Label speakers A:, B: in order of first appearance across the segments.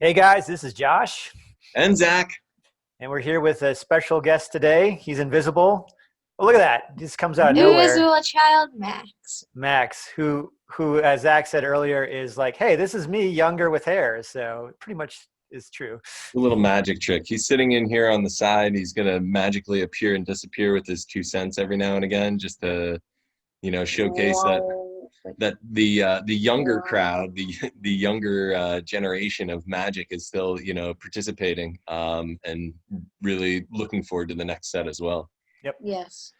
A: Hey guys, this is Josh,
B: And Zach.
A: and we're here with a special guest today. He's invisible. Oh, look at that! He just comes out of nowhere.
C: Invisible child Max.
A: Max, who, as Zach said earlier, is like, "Hey, this is me, younger with hair." So it pretty much is true.
B: A little magic trick. He's sitting in here on the side. He's gonna magically appear and disappear with his 2 cents every now and again, just to, showcase that the younger crowd, the younger generation of Magic is still participating and really looking forward to the next set as well.
A: Yep.
C: Yes.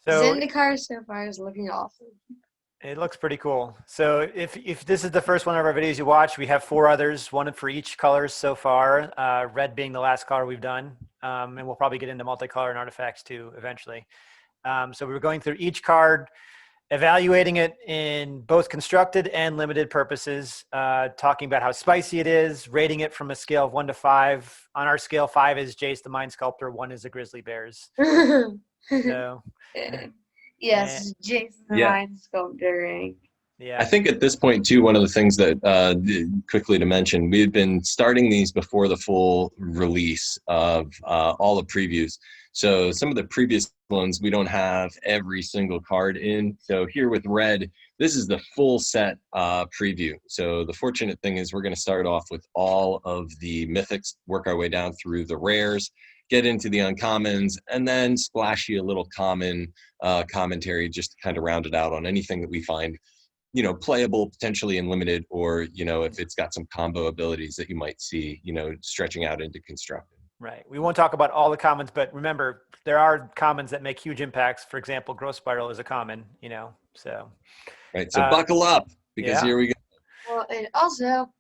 A: So
C: Zendikar so far is looking awesome.
A: it looks pretty cool. So if this is the first one of our videos you watch, we have 4 others, one for each color so far. Red being the last color we've done, and we'll probably get into multicolor and artifacts too eventually. So we're going through each card, evaluating it in both constructed and limited purposes, talking about how spicy it is, rating it from a scale of 1 to 5. On our scale, 5 is Jace the Mind Sculptor, 1 is the Grizzly Bears. So,
C: yes, Jace the Mind Sculptor.
A: yeah.
B: I think at this point too, one of the things that quickly to mention, we had been starting these before the full release of all the previews. So some of the previous ones, we don't have every single card in. So here with Red, this is the full set preview. So the fortunate thing is we're going to start off with all of the mythics, work our way down through the rares, get into the uncommons, and then splash you a little common commentary just to kind of round it out on anything that we find playable, potentially in limited, or, if it's got some combo abilities that you might see, stretching out into constructed.
A: Right. We won't talk about all the commons, but remember, there are commons that make huge impacts. For example, Growth Spiral is a common, so.
B: Right. So buckle up, because here we go.
C: Well, and also,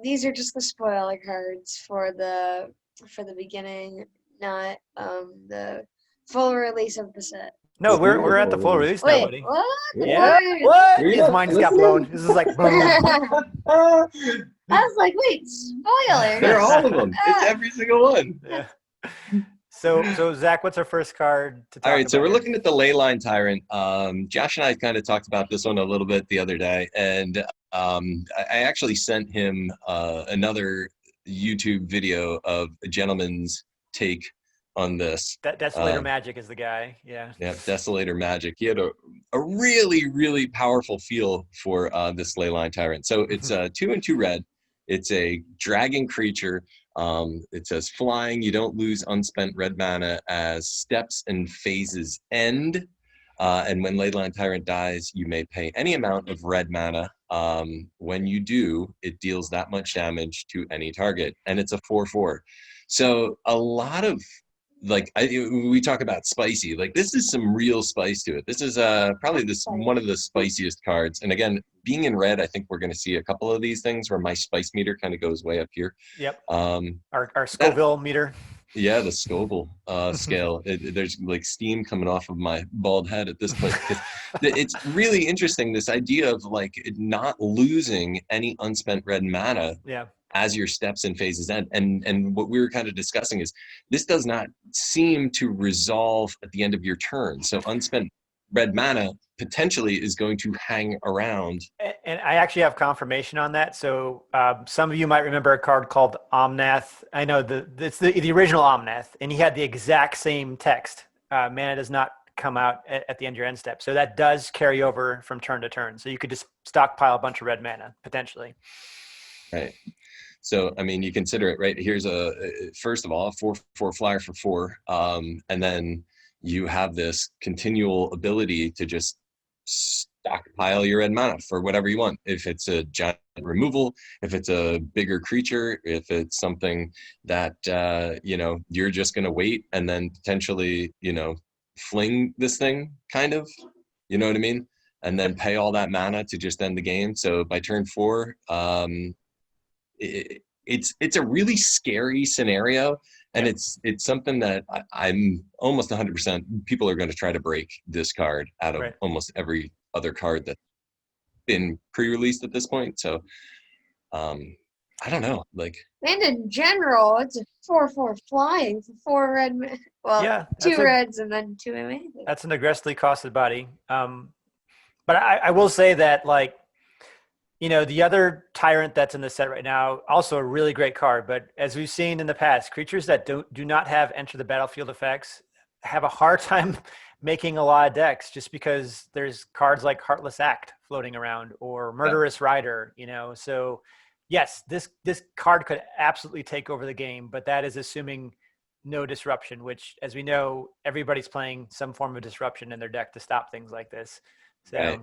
C: these are just the spoiler cards for the beginning, not the full release of the set.
A: No, we're at the full release now, buddy.
C: What?
A: Yeah. What? His mind just got blown. This is like boom.
C: I was like, wait, spoiler.
B: They're all of them. It's every single one.
A: Yeah. So Zach, what's our first card to talk about?
B: All right, so we're looking at the Leyline Tyrant. Josh and I kind of talked about this one a little bit the other day, and I actually sent him another YouTube video of a gentleman's take on this.
A: Desolator Magic is the guy. Yeah.
B: Yeah, Desolator Magic. He had a really, really powerful feel for this Leyline Tyrant. So it's 2 and 2 red. It's a dragon creature. It says flying. You don't lose unspent red mana as steps and phases end. And when Leyline Tyrant dies, you may pay any amount of red mana. When you do, it deals that much damage to any target. And it's a 4/4. So a lot of we talk about spicy, like this is some real spice to it. This is probably one of the spiciest cards. And again, being in red, I think we're going to see a couple of these things where my spice meter kind of goes way up here.
A: Yep. Our Scoville meter.
B: Yeah, the Scoville scale. There's like steam coming off of my bald head at this point. It's really interesting, this idea of like not losing any unspent red mana.
A: Yeah.
B: As your steps and phases end. And what we were kind of discussing is this does not seem to resolve at the end of your turn. So unspent red mana potentially is going to hang around.
A: And I actually have confirmation on that. So some of you might remember a card called Omnath. I know it's the original Omnath, and he had the exact same text. Mana does not come out at the end of your end step. So that does carry over from turn to turn. So you could just stockpile a bunch of red mana, potentially.
B: Right. So, I mean, you consider it, right? Here's first of all, a 4/4 flyer for 4. And then you have this continual ability to just stockpile your red mana for whatever you want. If it's a giant removal, if it's a bigger creature, if it's something that, you're just going to wait and then potentially, fling this thing kind of, you know what I mean? And then pay all that mana to just end the game. So by turn 4, it's a really scary scenario, and it's something that I'm almost 100% people are going to try to break this card out of almost every other card that's been pre-released at this point. So I don't know,
C: and in general, it's a 4/4 flying for 4 red. Well, yeah, 2 reds and then 2 amazing.
A: That's an aggressively costed body. But I will say that you know, the other Tyrant that's in the set right now, also a really great card, but as we've seen in the past, creatures that do not have enter the battlefield effects have a hard time making a lot of decks just because there's cards like Heartless Act floating around or Murderous Rider, you know. So yes, this card could absolutely take over the game, but that is assuming no disruption, which, as we know, everybody's playing some form of disruption in their deck to stop things like this. So
B: Right.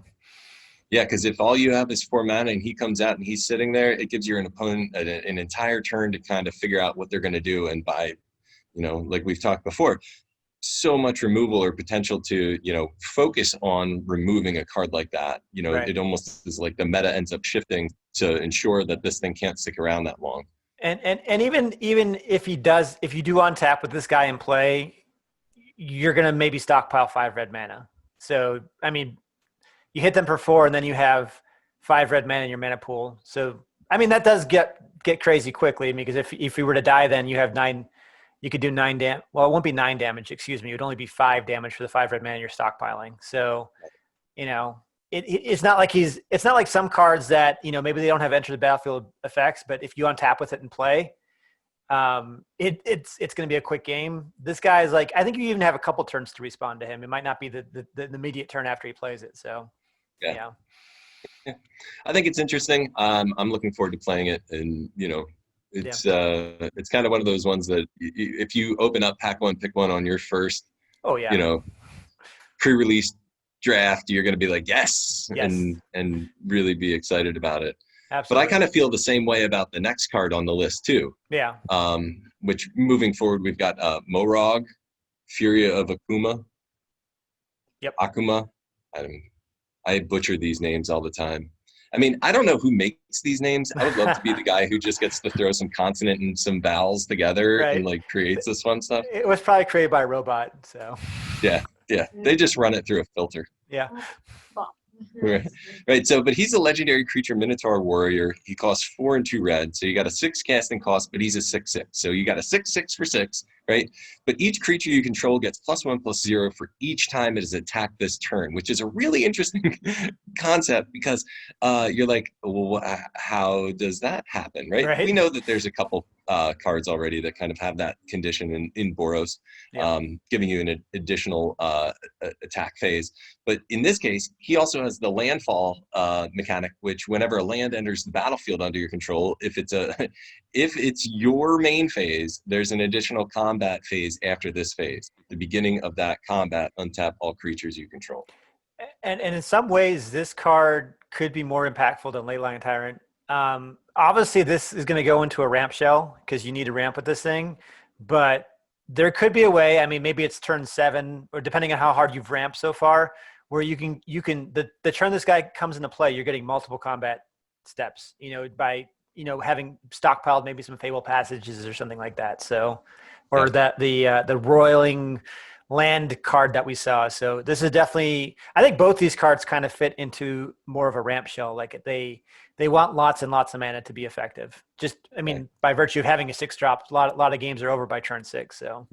B: Yeah, because if all you have is 4 mana and he comes out and he's sitting there, it gives your opponent an entire turn to kind of figure out what they're going to do. And by, you know, like we've talked before, so much removal or potential to, you know, focus on removing a card like that. You know,
A: Right.
B: it almost is like the meta ends up shifting to ensure that this thing can't stick around that long.
A: And even if you do untap with this guy in play, you're gonna maybe stockpile 5 red mana. So I mean, you hit them for 4, and then you have 5 red mana in your mana pool. So I mean, that does get crazy quickly. I mean, because if you were to die, then you have 9. You could do 9 damage. Well, it won't be 9 damage. Excuse me. It would only be 5 damage for the 5 red mana you're stockpiling. So, you know, it's not like it's not like some cards that, you know, maybe they don't have enter the battlefield effects, but if you untap with it and play, it's going to be a quick game. This guy is like, I think you even have a couple turns to respond to him. It might not be the immediate turn after he plays it. So,
B: Yeah. I think it's interesting. I'm looking forward to playing it, and you know, it's kind of one of those ones that if you open up pack one, pick one on your first, you know, pre-release draft, you're going to be like, yes. And really be excited about it.
A: Absolutely.
B: But I kind of feel the same way about the next card on the list too.
A: Yeah.
B: Which moving forward, we've got Morag, Fury of Akuma.
A: Yep.
B: Akuma. I butcher these names all the time. I mean, I don't know who makes these names. I would love to be the guy who just gets to throw some consonant and some vowels together and like creates this fun stuff.
A: It was probably created by a robot, so.
B: Yeah. They just run it through a filter.
A: Yeah.
B: Right. So, but he's a legendary creature, Minotaur Warrior. He costs 4 and 2 red. So you got a 6 casting cost, but he's a 6/6. So you got a 6/6 for 6, right? But each creature you control gets +1/+0 for each time it is attacked this turn, which is a really interesting concept because you're like, well, how does that happen, right? We know that there's a couple cards already that kind of have that condition in Boros, giving you an additional attack phase. But in this case, he also has the landfall mechanic, which whenever a land enters the battlefield under your control, if it's your main phase, there's an additional combat phase after this phase. At the beginning of that combat, untap all creatures you control.
A: And in some ways, this card could be more impactful than Leyline Tyrant. Obviously, this is going to go into a ramp shell because you need a ramp with this thing. But there could be a way. I mean, maybe it's turn 7, or depending on how hard you've ramped so far, where you can the turn this guy comes into play, you're getting multiple combat steps. You know, by having stockpiled maybe some Fable Passages or something like that. So, or the Roiling land card that we saw. So this is definitely, I think both these cards kind of fit into more of a ramp shell. Like they want lots and lots of mana to be effective. Just, I mean, by virtue of having a 6-drop, a lot of games are over by turn 6. So.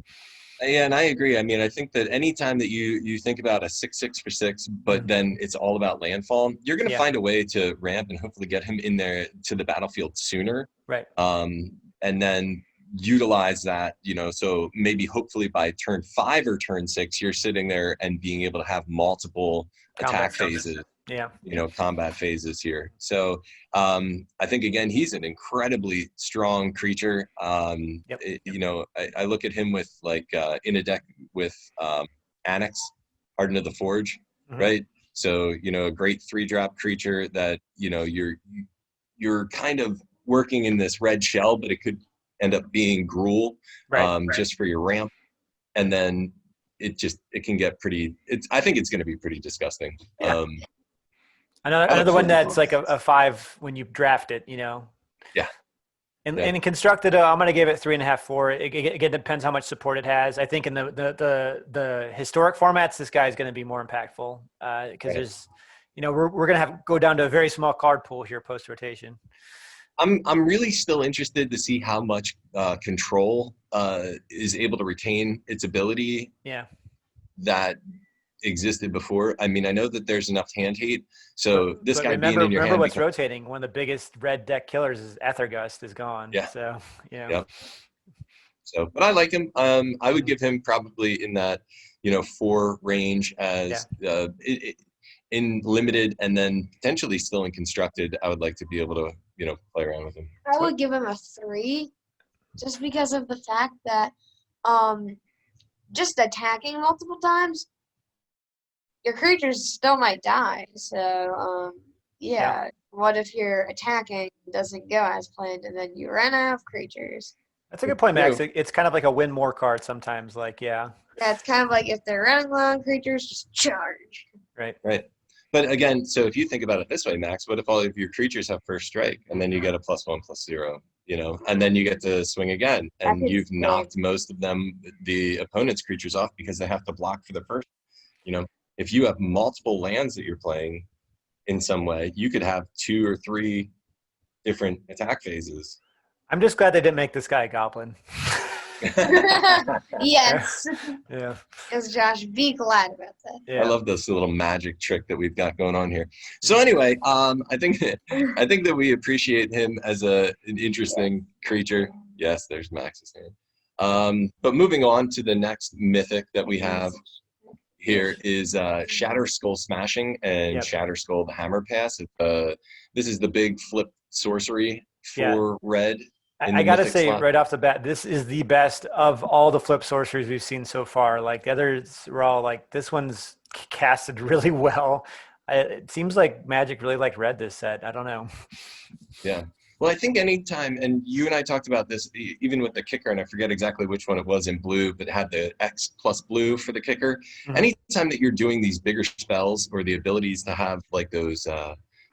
B: Yeah, and I agree. I mean, I think that anytime that you think about a 6/6 for 6, but then it's all about landfall, you're going to find a way to ramp and hopefully get him in there to the battlefield sooner.
A: Right.
B: And then utilize that, so maybe hopefully by turn 5 or turn 6, you're sitting there and being able to have multiple attack phases. Combat phases here. So I think, again, he's an incredibly strong creature. I look at him with in a deck with Annex, Harden of the Forge, right? So, a great 3-drop creature that, you're kind of working in this red shell, but it could end up being Gruul, just for your ramp. And then it can get pretty, I think it's going to be pretty disgusting.
A: Yeah. Another one that's like a 5 when you draft it, Yeah. And in constructed, I'm going to give it 3.5, 4. It again depends how much support it has. I think in the historic formats, this guy is going to be more impactful because there's, we're going to go down to a very small card pool here post rotation.
B: I'm really still interested to see how much control is able to retain its ability.
A: Yeah.
B: That existed before. I mean, I know that there's enough hand hate, so this
A: But
B: guy being in your
A: remember
B: hand
A: what's rotating. One of the biggest red deck killers is Ethergust is gone.
B: Yeah.
A: So yeah.
B: Yeah. So, but I like him. I would give him probably in that, 4 range as in limited, and then potentially still in constructed. I would like to be able to, play around with him.
C: I would give him a 3, just because of the fact that just attacking multiple times, your creatures still might die. So yeah. What if your attacking doesn't go as planned and then you run out of creatures?
A: That's a good point, Max. It's kind of like a win more card sometimes. Like, yeah.
C: Yeah, it's kind of like if they're running low on creatures, just charge.
A: Right.
B: Right. But again, so if you think about it this way, Max, what if all of your creatures have first strike, and then you get a +1/+0, and then you get to swing again, and you've knocked most of them, the opponent's creatures, off because they have to block for the first. If you have multiple lands that you're playing in some way, you could have 2 or 3 different attack phases.
A: I'm just glad they didn't make this guy a goblin.
C: Yes.
A: Yeah.
C: Because Josh, be glad about that.
A: Yeah.
B: I love this little magic trick that we've got going on here. So anyway, I think that we appreciate him as an interesting creature. Yes, there's Max's hand. But moving on to the next mythic that we have here is Shatter Skull Smashing and Shatter Skull the Hammer Pass. This is the big flip sorcery for red.
A: I gotta say right off the bat, this is the best of all the flip sorceries we've seen so far. Like the others were all like, this one's casted really well. It seems like Magic really liked red this set. I don't know.
B: Yeah. Well, I think anytime, and you and I talked about this, even with the kicker, and I forget exactly which one it was in blue, but it had the X plus blue for the kicker. Mm-hmm. Anytime that you're doing these bigger spells or the abilities to have like those,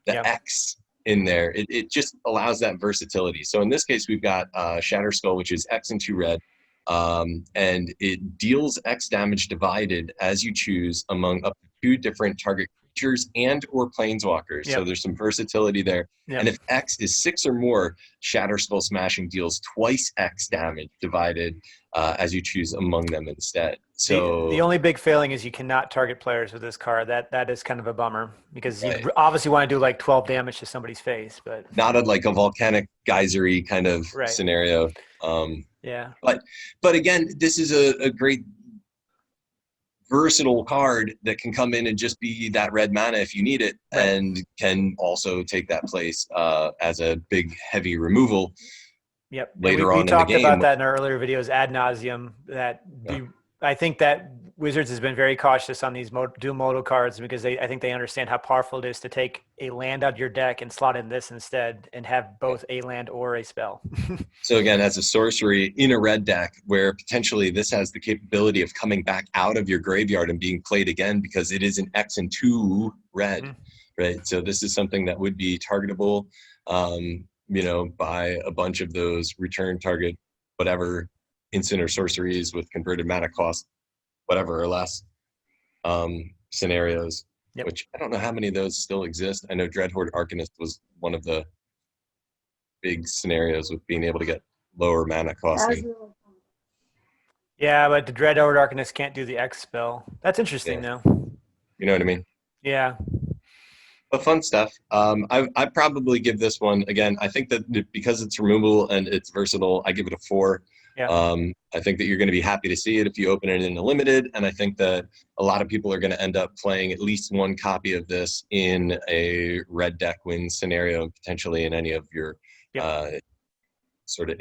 B: X in there, it just allows that versatility. So in this case, we've got Shatter Skull, which is X and 2 red, and it deals X damage divided as you choose among up to 2 different target creatures and or planeswalkers. So there's some versatility there. And if X is 6 or more, Shatter Skull Smashing deals twice X damage divided as you choose among them instead. So
A: the only big failing is you cannot target players with this card. That is kind of a bummer because you obviously want to do like 12 damage to somebody's face, but
B: not like a volcanic geysery kind of scenario. But again, this is a great versatile card that can come in and just be that red mana if you need it, and can also take that place as a big heavy removal.
A: Yep.
B: Later on in the game.
A: We talked about that in our earlier videos ad nauseum. I think that Wizards has been very cautious on these dual modal cards because I think they understand how powerful it is to take a land out of your deck and slot in this instead and have both a land or a spell.
B: So again, as a sorcery in a red deck where potentially this has the capability of coming back out of your graveyard and being played again because it is an X and 2 red, right? So this is something that would be targetable, by a bunch of those return target, whatever, instant or sorceries with converted mana cost, whatever or less scenarios, which I don't know how many of those still exist. I know Dreadhorde Arcanist was one of the big scenarios with being able to get lower mana costing.
A: Yeah, but the Dreadhorde Arcanist can't do the X spell. That's interesting, though.
B: You know what I mean?
A: Yeah.
B: But fun stuff. I'd probably give this one, again, I think that because it's removable and it's versatile, I give it a 4.
A: Yeah.
B: I think that you're going to be happy to see it if you open it in a limited, and I think that a lot of people are going to end up playing at least one copy of this in a red deck win scenario, and potentially in any of your sort of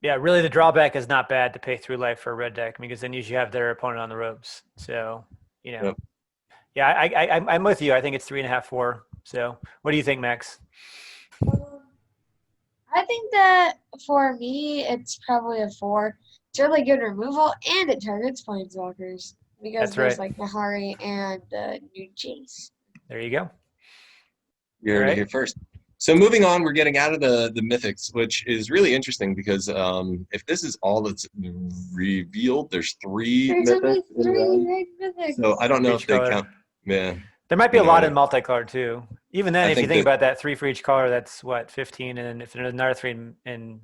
A: Yeah, really the drawback is not bad to pay through life for a red deck because then you usually have their opponent on the ropes. So, Yeah, I'm with you. I think it's 3.5, 4. So what do you think, Max?
C: I think that for me, it's probably a 4. It's really good removal, and it targets planeswalkers because there's like Nahari and new Jace.
A: There you go.
B: You heard it here first. So moving on, we're getting out of the mythics, which is really interesting because if this is all that's revealed, there's 3 mythics.
C: Only 3 mythics.
B: So I don't know if they count. Yeah.
A: There might be a lot in multicolor too. Even then, if you think about that, 3 for each color, that's what, 15, and then if there's another 3 in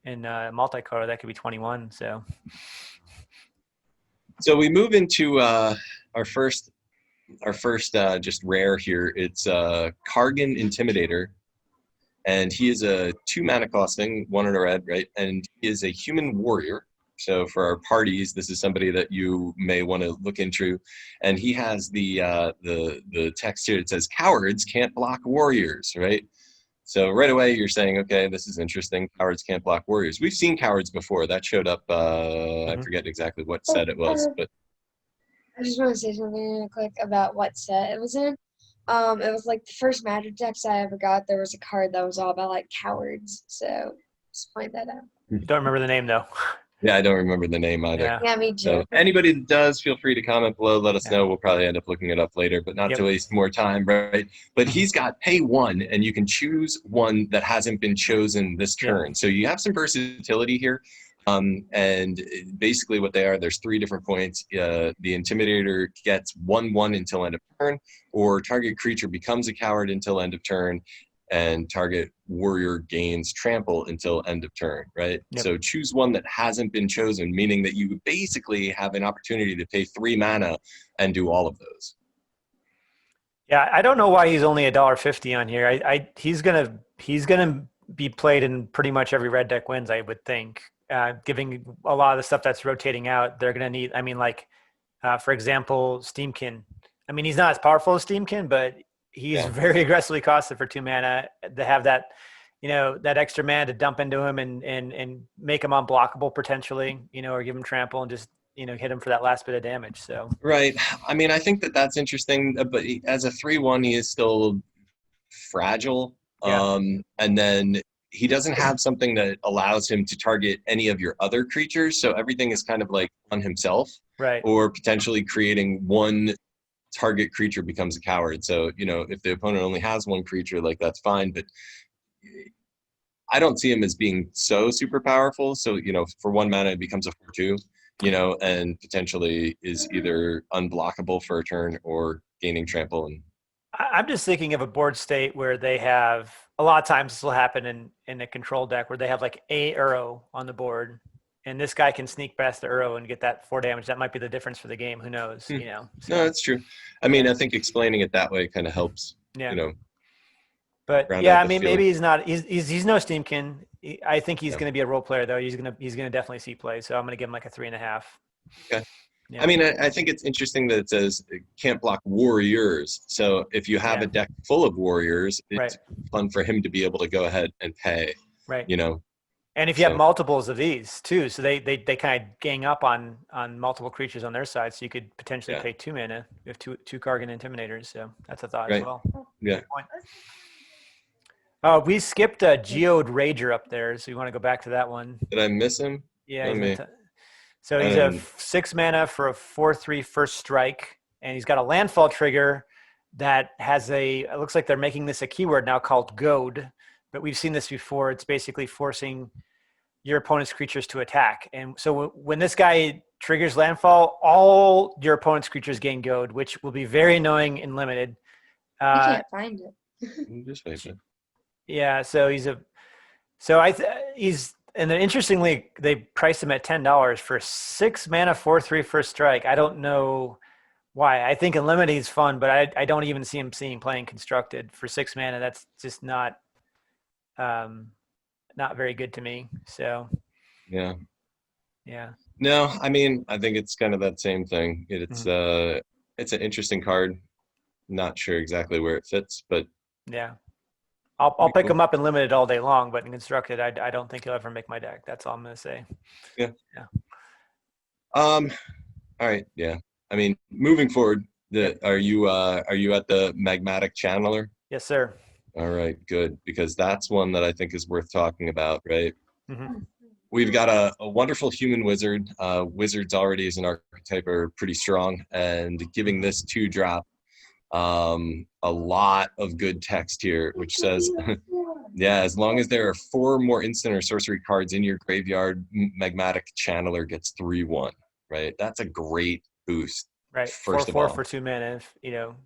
A: multicolor, that could be 21. So
B: we move into our first just rare here. It's Kargan Intimidator, and he is a 2 mana costing, 1 in a red, right? And he is a human warrior. So for our parties, this is somebody that you may want to look into. And he has the text here. It says, "Cowards can't block warriors," right? So right away you're saying, okay, this is interesting. Cowards can't block warriors. We've seen cowards before. That showed up. I forget exactly what set it was, but
C: I just want to say something real quick about what set it was in. It was like the first Magic decks I ever got. There was a card that was all about like cowards. So just point that out.
A: Don't remember the name though.
B: yeah, I don't remember the name either.
A: Yeah.
C: Yeah, me too.
B: So anybody that does, feel free to comment below. Let us know. We'll probably end up looking it up later, but not to waste more time, right? But he's got pay 1, and you can choose one that hasn't been chosen this turn. So you have some versatility here. And basically what they are, there's 3 different points. The Intimidator gets 1/1 until end of turn, or target creature becomes a coward until end of turn, and target warrior gains trample until end of turn, right? So choose one that hasn't been chosen, meaning that you basically have an opportunity to pay 3 mana and do all of those.
A: Yeah, I don't know why he's only $1.50 on here. He's gonna be played in pretty much every red deck wins, I would think. Giving a lot of the stuff that's rotating out, they're gonna need. I mean, like for example, Steamkin. I mean, he's not as powerful as Steamkin, but he's very aggressively costed for 2 mana. To have that, that extra mana to dump into him and make him unblockable potentially, or give him trample and just hit him for that last bit of damage. So
B: right. I mean, I think that's interesting, but as a 3/1, he is still fragile. And then he doesn't have something that allows him to target any of your other creatures. So everything is kind of like on himself,
A: right?
B: Or potentially creating one target creature becomes a coward. So, if the opponent only has 1 creature, like that's fine. But I don't see him as being so super powerful. So, for 1 mana, it becomes a 4/2, and potentially is either unblockable for a turn or gaining trample. And
A: I'm just thinking of a board state where they have, a lot of times this will happen in a control deck where they have like a Uro on the board, and this guy can sneak past the Uro and get that 4 damage. That might be the difference for the game. Who knows? So,
B: no, that's true. I mean, I think explaining it that way kind of helps.
A: But yeah, I mean, maybe he's not. He's no Steamkin. I think he's going to be a role player though. He's gonna definitely see play. So I'm going to give him like a 3.5.
B: Okay. Yeah. I mean, I think it's interesting that it says it can't block warriors. So if you have a deck full of warriors, it's fun for him to be able to go ahead and pay.
A: Right. And if you have multiples of these too, so they kind of gang up on multiple creatures on their side, so you could potentially pay 2 mana. You have two Kargan Intimidators, so that's a thought as well.
B: Yeah.
A: We skipped a Geodrager up there, so you want to go back to that one.
B: Did I miss him?
A: Yeah. So he's a 6 mana for a 4/3 first strike, and he's got a landfall trigger that has it looks like they're making this a keyword now called Goad, but we've seen this before. It's basically forcing your opponent's creatures to attack. And so when this guy triggers landfall, all your opponent's creatures gain Goad, which will be very annoying and limited.
C: I can't find it.
B: Just wait a minute.
A: Yeah, so and then interestingly, they priced him at $10 for 6 mana, 4/3 first strike. I don't know why. I think in limited he's fun, but I don't even see him playing constructed for 6 mana. That's just not very good to me. So yeah.
B: No, I mean, I think it's kind of that same thing. It's an interesting card. Not sure exactly where it fits, but
A: yeah. I'll pick him up in limited all day long, but in constructed, I don't think he'll ever make my deck. That's all I'm going to say.
B: Yeah. All right. Yeah. I mean, moving forward, are you at the Magmatic Channeler?
A: Yes, sir.
B: All right, good, because that's one that I think is worth talking about, right?
A: Mm-hmm.
B: We've got a wonderful human wizard. Wizards already as an archetype are pretty strong, and giving this 2-drop. A lot of good text here, which says, as long as there are 4 more instant or sorcery cards in your graveyard, Magmatic Channeler gets 3/1, right? That's a great boost.
A: Right.
B: First of all,
A: 4 for 2 mana,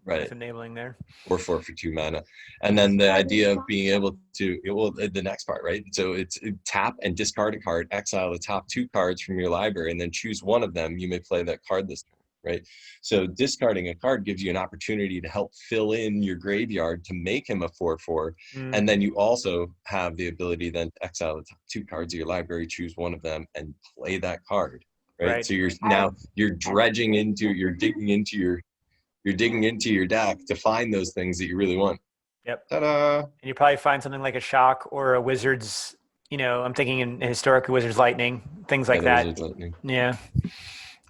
B: right.
A: enabling there.
B: 4 for 2 mana. And then the idea of being able to, the next part, right? So it's tap and discard a card, exile the top 2 cards from your library, and then choose one of them. You may play that card this turn. right? So discarding a card gives you an opportunity to help fill in your graveyard to make him a 4/4. And then you also have the ability then to exile the top 2 cards of your library, choose one of them, and play that card, right? So you're digging into your deck to find those things that you really want.
A: Yep.
B: Ta-da!
A: And you probably find something like a Shock or a Wizard's, I'm thinking in historic Wizard's Lightning, things like that.
B: Wizard's Lightning.
A: Yeah.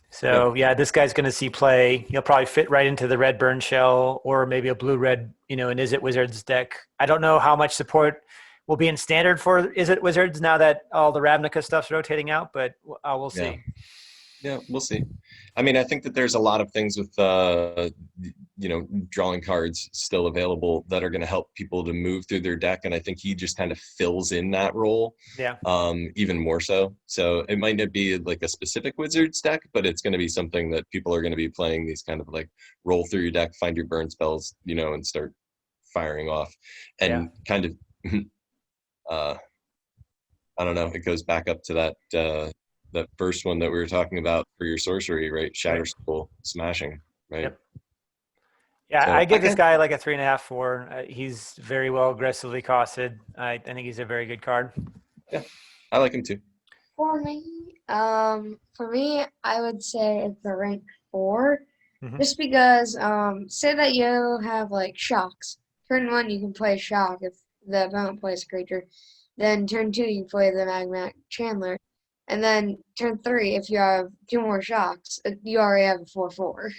A: So this guy's going to see play. He'll probably fit right into the red burn shell or maybe a blue-red, an Izzet Wizards deck. I don't know how much support will be in standard for Izzet Wizards now that all the Ravnica stuff's rotating out, but we'll see.
B: Yeah, we'll see. I mean, I think that there's a lot of things with, drawing cards still available that are going to help people to move through their deck. And I think he just kind of fills in that role even more so. So it might not be like a specific Wizards deck, but it's going to be something that people are going to be playing these kind of like roll through your deck, find your burn spells, and start firing off. And kind of, I don't know, it goes back up to that first one that we were talking about for your sorcery, right? Shatter Skull smashing, right?
A: Yep. Yeah, so I give this guy like a 3.5, 4. He's very well aggressively costed. I think he's a very good card.
B: Yeah, I like him too.
C: For me, I would say it's a rank 4, just because say that you have like shocks. Turn 1, you can play shock if the opponent plays a creature. Then turn 2, you can play the Magmatic Chandler. And then turn 3, if you have 2 more shocks, you already have a 4/4.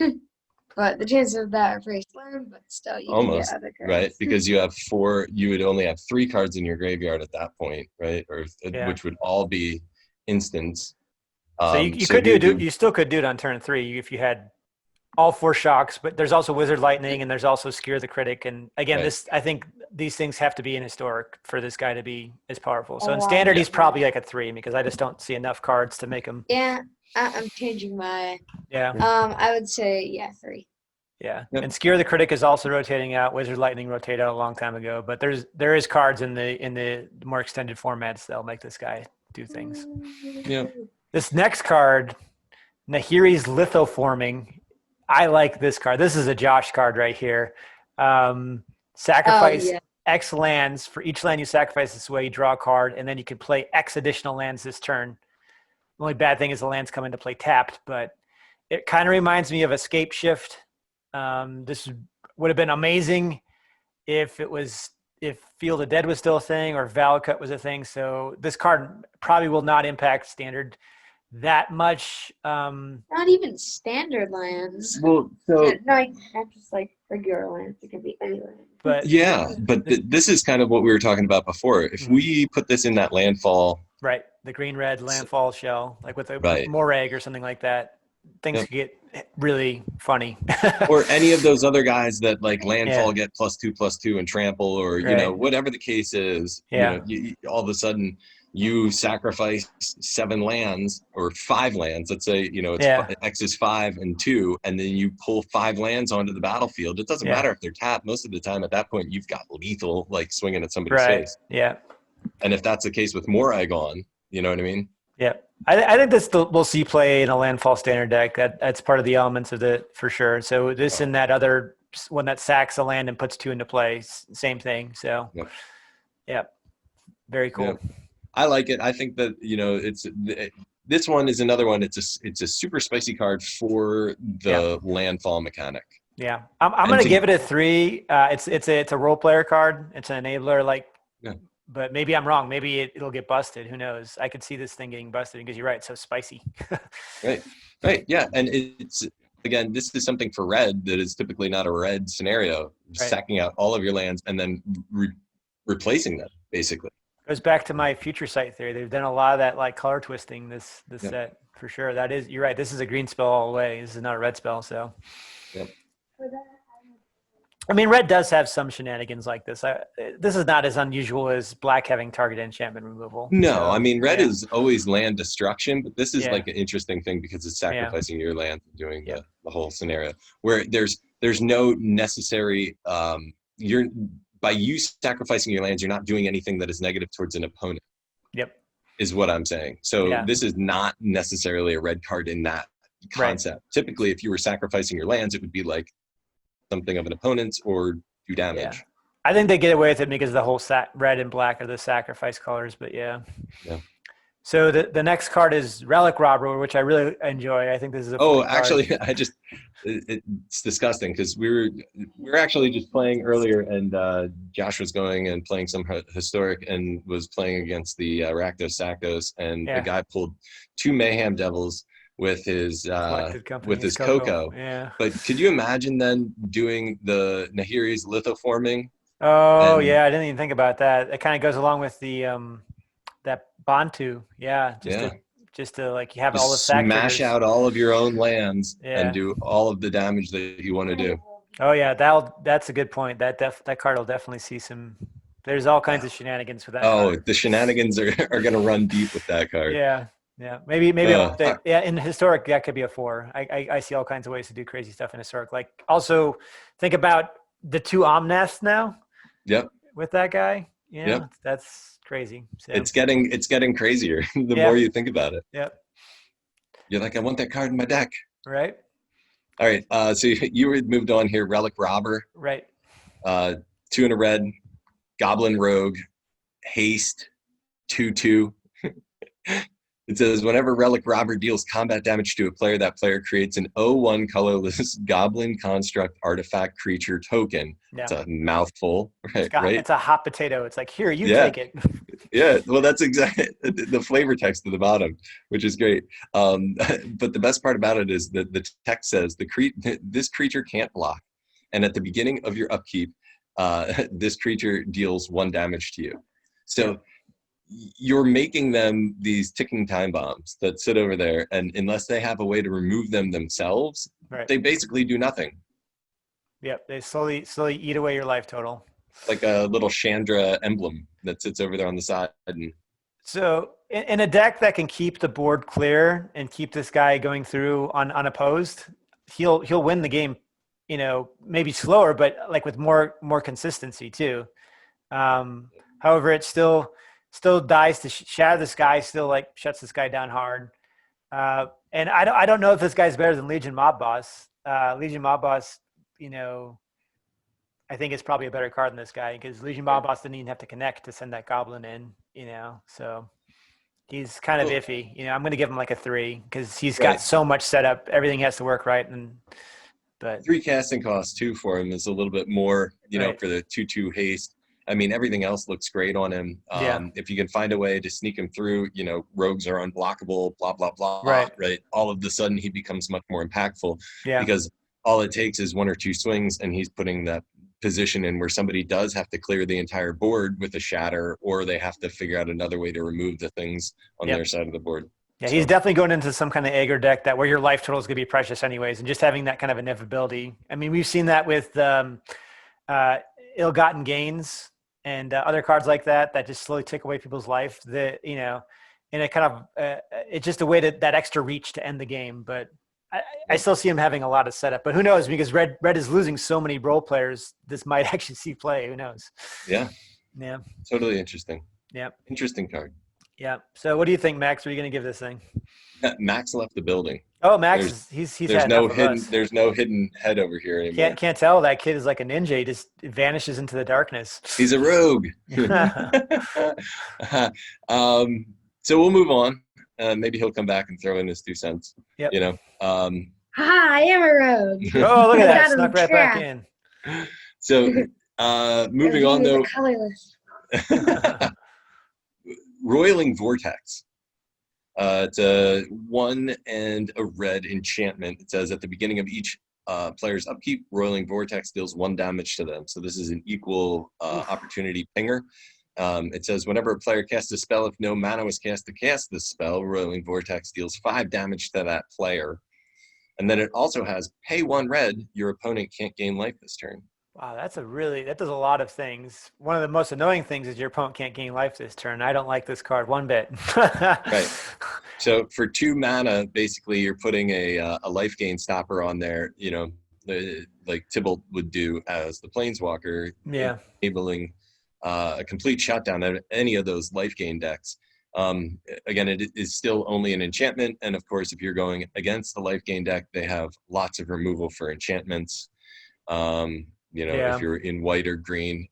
C: But the chances of that are pretty slim, but still, you can get other cards.
B: Right? Because you have 4, you would only have 3 cards in your graveyard at that point, right? Or which would all be instants.
A: So you still could do it on turn 3 if you had all 4 shocks, but there's also Wizard Lightning and there's also Skewer the Critic. And again, I think these things have to be in historic for this guy to be as powerful. So in standard, he's probably like a 3 because I just don't see enough cards to make him.
C: Yeah, I'm changing my.
A: Yeah.
C: I would say 3.
A: Yeah, and Skewer the Critic is also rotating out. Wizard Lightning rotated out a long time ago, but there is cards in the more extended formats that'll make this guy do things.
B: Yeah.
A: This next card, Nahiri's Lithoforming. I like this card. This is a Josh card right here. Sacrifice X lands. For each land you sacrifice this way, you draw a card, and then you can play X additional lands this turn. The only bad thing is the lands come into play tapped, but it kind of reminds me of Escape Shift. This would have been amazing if Field of Dead was still a thing or Bellicott was a thing. So this card probably will not impact standard that much.
C: Not even standard lands.
B: Well, so
C: not just like regular lands. It could be any land.
A: But
B: this is kind of what we were talking about before. If we put this in that landfall,
A: right, the green-red landfall shell, like with a Morag or something like that, things could get really funny.
B: Or any of those other guys that like landfall get +2/+2 and trample, or whatever the case is. You all of a sudden you sacrifice 7 lands or 5 lands. Let's say X is 5 and 2, and then you pull 5 lands onto the battlefield. It doesn't matter if they're tapped. Most of the time, at that point, you've got lethal like swinging at somebody's face.
A: Yeah.
B: And if that's the case with Morag on, you know what I mean?
A: Yeah. I think we'll see play in a landfall standard deck. That's part of the elements of it for sure. So this and that other one that sacks a land and puts 2 into play, same thing. So very cool.
B: Yeah. I like it. I think that this one is another one. It's a super spicy card for the landfall mechanic. Yeah,
A: I'm going to give it a 3. It's a role player card. It's an enabler, but maybe I'm wrong. Maybe it'll get busted. Who knows? I could see this thing getting busted because you're right. It's so spicy.
B: Right. Yeah, and it's again, this is something for red that is typically not a red scenario. Sacking out all of your lands and then replacing them basically.
A: Goes back to my future sight theory. They've done a lot of that like color twisting this set for sure. You're right. This is a green spell all the way. This is not a red spell. So, I mean, red does have some shenanigans like this. This is not as unusual as black having target enchantment removal.
B: No, so, I mean, red is always land destruction, but this is like an interesting thing because it's sacrificing your land and doing the whole scenario where there's no necessary by you sacrificing your lands, you're not doing anything that is negative towards an opponent.
A: Yep.
B: Is what I'm saying. So this is not necessarily a red card in that concept. Typically, if you were sacrificing your lands, it would be like something of an opponent's or do damage.
A: Yeah. I think they get away with it because the whole red and black are the sacrifice colors, but yeah. So the next card is Relic Robber, which I really enjoy. I think this is a fun
B: actually,
A: card.
B: it's disgusting because we were actually just playing earlier, and Josh was going and playing some historic and was playing against the Rakdos Sakdos, and the guy pulled 2 Mayhem Devils with his Coco.
A: Yeah.
B: But could you imagine then doing the Nahiri's lithoforming?
A: Oh yeah, I didn't even think about that. It kind of goes along with the that Bantu. Yeah. Just to like you have all the
B: smash out all of your own lands and do all of the damage that you want to do.
A: Oh yeah, that's a good point. That card will definitely see some. There's all kinds of shenanigans with that. Card.
B: The shenanigans are going to run deep with that card.
A: Yeah. Maybe in historic that could be a 4. I see all kinds of ways to do crazy stuff in historic. Like also think about the 2 Omnaths now.
B: Yep.
A: With that guy, that's crazy. So.
B: It's getting crazier the more you think about it.
A: Yep.
B: You're like, I want that card in my deck.
A: Right.
B: All right. So you had moved on here. Relic Robber.
A: Right.
B: 2 in a red. Goblin Rogue. Haste. 2/2. It says, whenever Relic Robber deals combat damage to a player, that player creates an 0/1 colorless Goblin Construct Artifact Creature token. Yeah. It's a mouthful, right?
A: It's a hot potato. It's like, here, you take it.
B: Yeah, well, that's exactly the flavor text at the bottom, which is great. But the best part about it is that the text says, this creature can't block. And at the beginning of your upkeep, this creature deals 1 damage to you. So you're making them these ticking time bombs that sit over there, and unless they have a way to remove them themselves, they basically do nothing.
A: Yep, they slowly eat away your life total.
B: Like a little Chandra emblem that sits over there on the side.
A: So in a deck that can keep the board clear and keep this guy going through unopposed, he'll win the game. Maybe slower, but like with more consistency too. However, it still dies to shatter this guy, still like shuts this guy down hard. And I don't know if this guy's better than Legion Mob Boss. Legion Mob Boss, I think it's probably a better card than this guy because Legion Mob Boss didn't even have to connect to send that goblin in, so he's kind of iffy. I'm going to give him like a 3 because he's got so much setup. Everything has to work right. But
B: 3 casting costs too for him is a little bit more, for the 2/2 haste. I mean, everything else looks great on him. If you can find a way to sneak him through, rogues are unblockable, blah, blah, blah, right? All of a sudden he becomes much more impactful because all it takes is 1 or 2 swings and he's putting that position in where somebody does have to clear the entire board with a shatter, or they have to figure out another way to remove the things on their side of the board.
A: Yeah, he's definitely going into some kind of aggro deck that where your life total is going to be precious anyways, and just having that kind of inevitability. I mean, we've seen that with ill-gotten gains and other cards like that just slowly take away people's life. And it kind of it's just a way that extra reach to end the game. But I still see him having a lot of setup. But who knows? Because red is losing so many role players. This might actually see play. Who knows?
B: Yeah.
A: Yeah.
B: Totally interesting.
A: Yeah.
B: Interesting card.
A: Yeah. So what do you think, Max? What are you going to give this thing?
B: Max left the building.
A: Oh, Max, he's
B: there's no hidden head over here anymore.
A: Can't tell. That kid is like a ninja. He just vanishes into the darkness.
B: He's a rogue. So we'll move on. Maybe he'll come back and throw in his 2 cents.
A: Yep.
C: I am a rogue.
A: Oh, look at that! Snuck right back in.
B: So moving on though.
C: Colorless.
B: Roiling Vortex. It's a 1 and a red enchantment. It says at the beginning of each player's upkeep, Roiling Vortex deals 1 damage to them. So this is an equal opportunity pinger. It says whenever a player casts a spell, if no mana was cast to cast this spell, Roiling Vortex deals 5 damage to that player. And then it also has pay 1 red, your opponent can't gain life this turn.
A: Wow, that does a lot of things. One of the most annoying things is your opponent can't gain life this turn. I don't like this card one bit.
B: Right. So for 2 mana, basically you're putting a life gain stopper on there, like Tybalt would do as the Planeswalker, enabling a complete shutdown of any of those life gain decks. Again, it is still only an enchantment, and of course, if you're going against the life gain deck, they have lots of removal for enchantments. If you're in white or green,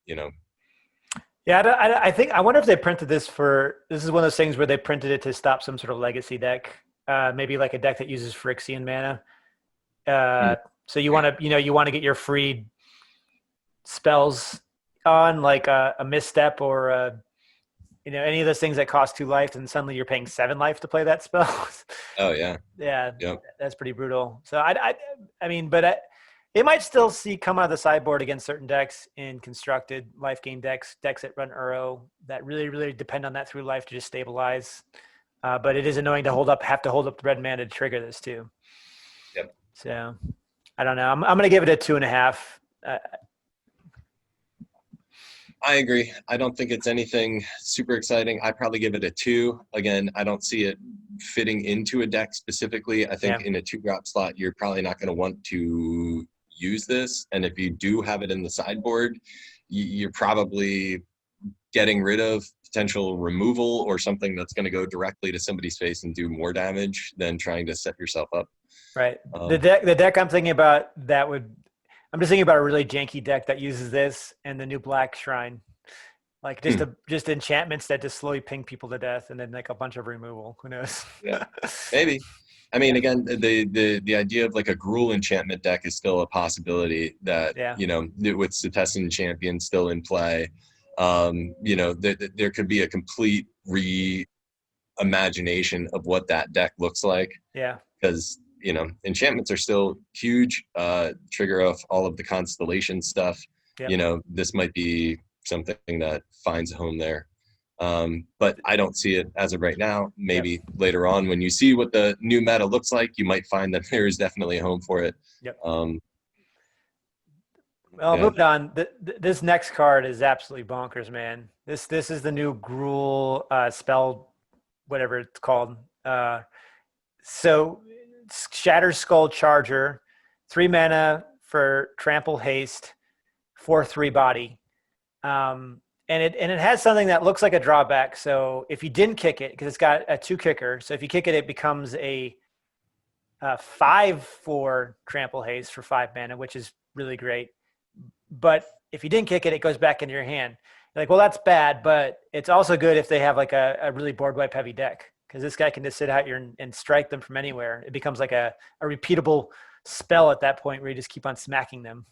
A: Yeah, I think I wonder if they printed this for. This is one of those things where they printed it to stop some sort of legacy deck, maybe like a deck that uses Phyrexian mana. So you want to get your free spells on, like a misstep or any of those things that cost 2 life, and suddenly you're paying 7 life to play that spell.
B: Oh yeah.
A: Yeah,
B: Yep.
A: that's pretty brutal. So it might still come out of the sideboard against certain decks in constructed life gain decks that run Uro that really, really depend on that through life to just stabilize. But it is annoying to have to hold up the red mana to trigger this too.
B: Yep.
A: So I don't know. I'm going to give it a 2.5.
B: I agree. I don't think it's anything super exciting. I probably give it a 2. Again, I don't see it fitting into a deck specifically. I think in a 2-drop slot, you're probably not going to want to use this. And if you do have it in the sideboard, you're probably getting rid of potential removal or something that's going to go directly to somebody's face and do more damage than trying to set yourself up.
A: Right. The deck I'm thinking about I'm just thinking about a really janky deck that uses this and the new Black Shrine, like just enchantments that just slowly ping people to death, and then like a bunch of removal. Who knows?
B: Yeah, maybe. I mean, again, the idea of like a Gruul enchantment deck is still a possibility. That with Setessan Champion still in play, there could be a complete reimagination of what that deck looks like.
A: Yeah,
B: because enchantments are still huge, trigger off all of the constellation stuff. Yep. This might be something that finds a home there. But I don't see it as of right now. Maybe later on when you see what the new meta looks like, you might find that there is definitely a home for it.
A: Yep. Moving on. This next card is absolutely bonkers, man. This is the new Gruul spell, whatever it's called. So Shatter Skull Charger, 3 mana for trample haste, 4/3 body, and it has something that looks like a drawback. So if you didn't kick it, because it's got a 2 kicker, so if you kick it, it becomes a 5/4 trample haste for 5 mana, which is really great. But if you didn't kick it, it goes back into your hand. You're like, well, that's bad, but it's also good if they have like a really board wipe heavy deck. Because this guy can just sit out here and strike them from anywhere. It becomes like a repeatable spell at that point where you just keep on smacking them.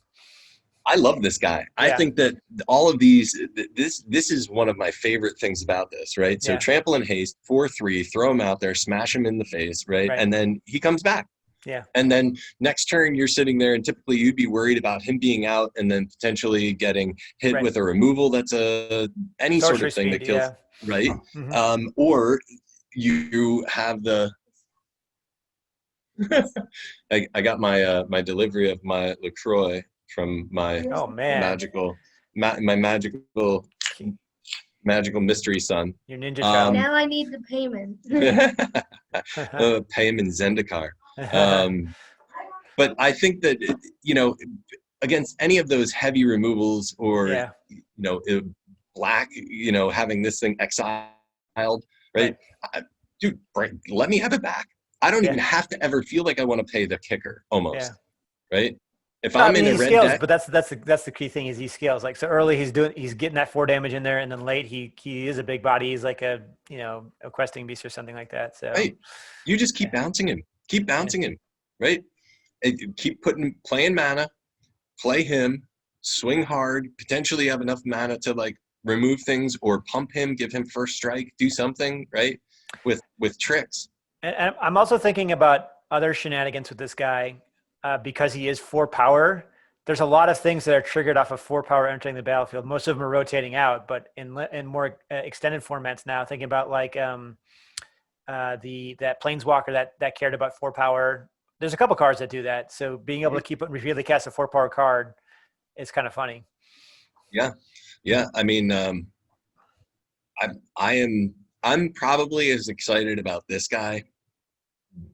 B: I love this guy. Yeah. I think that all of these, this is one of my favorite things about this, right? So trample and haste, 4/3, throw him out there, smash him in the face, right? And then he comes back.
A: Yeah.
B: And then next turn you're sitting there and typically you'd be worried about him being out and then potentially getting hit with a removal that's any sort of thing that kills, right? Mm-hmm. Or you have the I got my my delivery of my LaCroix from my magical mystery son.
A: Your ninja child.
C: Now I need the payment.
B: Pay him in Zendikar. But I think that against any of those heavy removals or black, having this thing exiled, right? Dude, let me have it back. I don't even have to ever feel like I want to pay the kicker, almost, right? If I'm in a red deck,
A: but that's the key thing is he scales. Like so early, he's getting that 4 damage in there, and then late he is a big body. He's like a questing beast or something like that. So
B: you just keep bouncing him, right? And keep playing mana, play him, swing hard, potentially have enough mana to like remove things or pump him, give him first strike, do something, right? With tricks.
A: And I'm also thinking about other shenanigans with this guy because he is 4 power. There's a lot of things that are triggered off of 4 power entering the battlefield. Most of them are rotating out, but in more extended formats now, thinking about like that Planeswalker that cared about 4 power. There's a couple cards that do that. So being able to keep it repeatedly cast a 4 power card is kind of funny.
B: Yeah. I mean, I'm probably as excited about this guy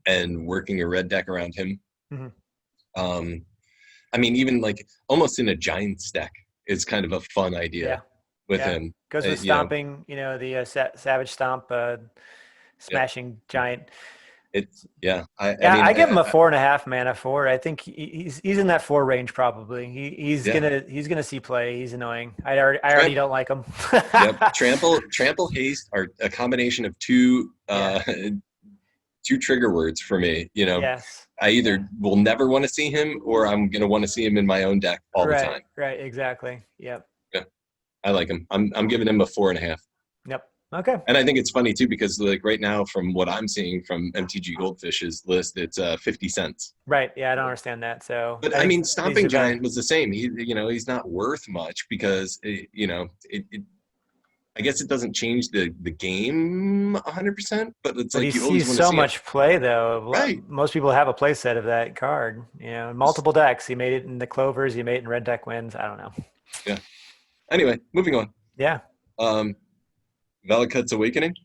B: and working a red deck around him. Mm-hmm. I mean, even like almost in a Giants deck, it's kind of a fun idea with
A: Yeah.
B: him.
A: Goes with
B: You know,
A: stomping, the Savage Stomp, smashing giant.
B: yeah. I
A: Yeah,
B: mean,
A: I give him a 4.5 mana for. I think he's in that 4 range probably. He's
B: yeah.
A: gonna see play. He's annoying. I already
B: Tramp,
A: don't like him.
B: yep. Trample, haste are a combination of two
A: Yeah.
B: two trigger words for me. You know,
A: Yes.
B: I either will never want to see him, or I'm gonna want to see him in my own deck all the time.
A: Right. Exactly. Yep.
B: Yeah, I like him. I'm giving him a 4.5.
A: Yep. Okay.
B: And I think it's funny too, because like right now, from what I'm seeing from MTG Goldfish's list, it's 50 cents.
A: Right. Yeah, I don't understand that. So,
B: But
A: I
B: I
A: think
B: mean,
A: these
B: Stomping
A: are better.
B: Giant was the same. He's not worth much because I guess it doesn't change the game 100%. But it's
A: But he
B: like you always
A: sees
B: want to
A: so
B: see
A: much play, though.
B: Right.
A: Most people have a play set of that card. In multiple decks. He made it in the Clovers. He made it in Red Deck Wins. I don't know.
B: Yeah. Anyway, moving on.
A: Yeah.
B: Bellicott's Awakening.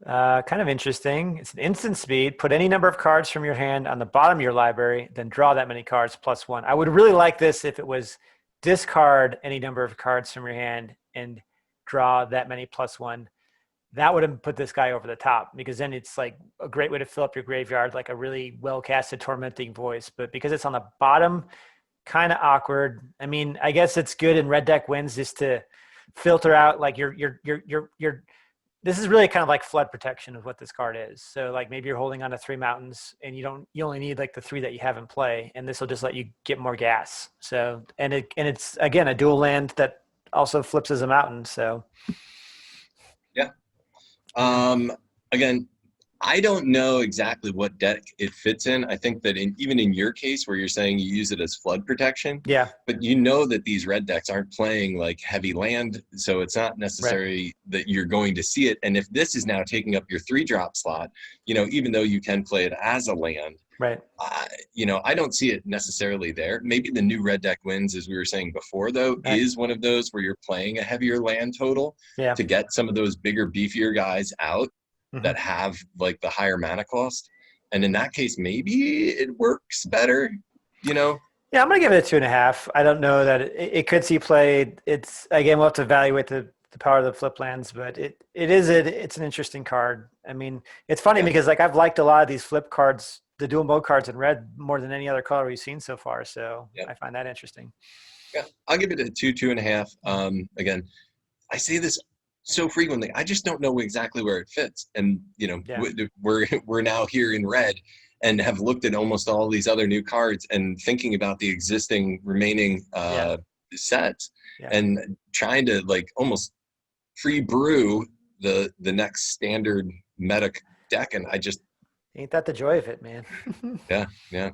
A: Kind of interesting. It's an instant speed. Put any number of cards from your hand on the bottom of your library, then draw that many cards +1. I would really like this if it was discard any number of cards from your hand and draw that many +1. That would have put this guy over the top, because then it's like a great way to fill up your graveyard, like a really well-casted Tormenting Voice. But because it's on the bottom, kind of awkward. I mean, I guess it's good in Red Deck Wins just to filter out like your this is really kind of like flood protection of what this card is. So like maybe you're holding on to 3 mountains and you only need like the 3 that you have in play, and this will just let you get more gas. So and it's again a dual land that also flips as a mountain. So
B: yeah. Again, I don't know exactly what deck it fits in. I think that even in your case where you're saying you use it as flood protection,
A: yeah,
B: but you know that these red decks aren't playing like heavy land, so it's not necessary that you're going to see it. And if this is now taking up your 3-drop slot, even though you can play it as a land,
A: right.
B: I don't see it necessarily there. Maybe the new red deck Wins, as we were saying before, though,
A: Right.
B: is one of those where you're playing a heavier land total
A: Yeah.
B: to get some of those bigger, beefier guys out
A: Mhm.
B: that have like the higher mana cost. And in that case, maybe it works better,
A: Yeah, I'm going to give it a 2.5. I don't know that it could see play. It's, again, we'll have to evaluate the power of the flip lands, but it's an interesting card. I mean, it's funny because like I've liked a lot of these flip cards, the dual mode cards in red, more than any other color we've seen so far. So I find that interesting.
B: Yeah, I'll give it a 2.5. Again, I say this so frequently, I just don't know exactly where it fits. And we're now here in red and have looked at almost all these other new cards and thinking about the existing remaining sets and trying to like almost free brew the next standard meta deck. And I just
A: ain't that the joy of it, man.
B: yeah.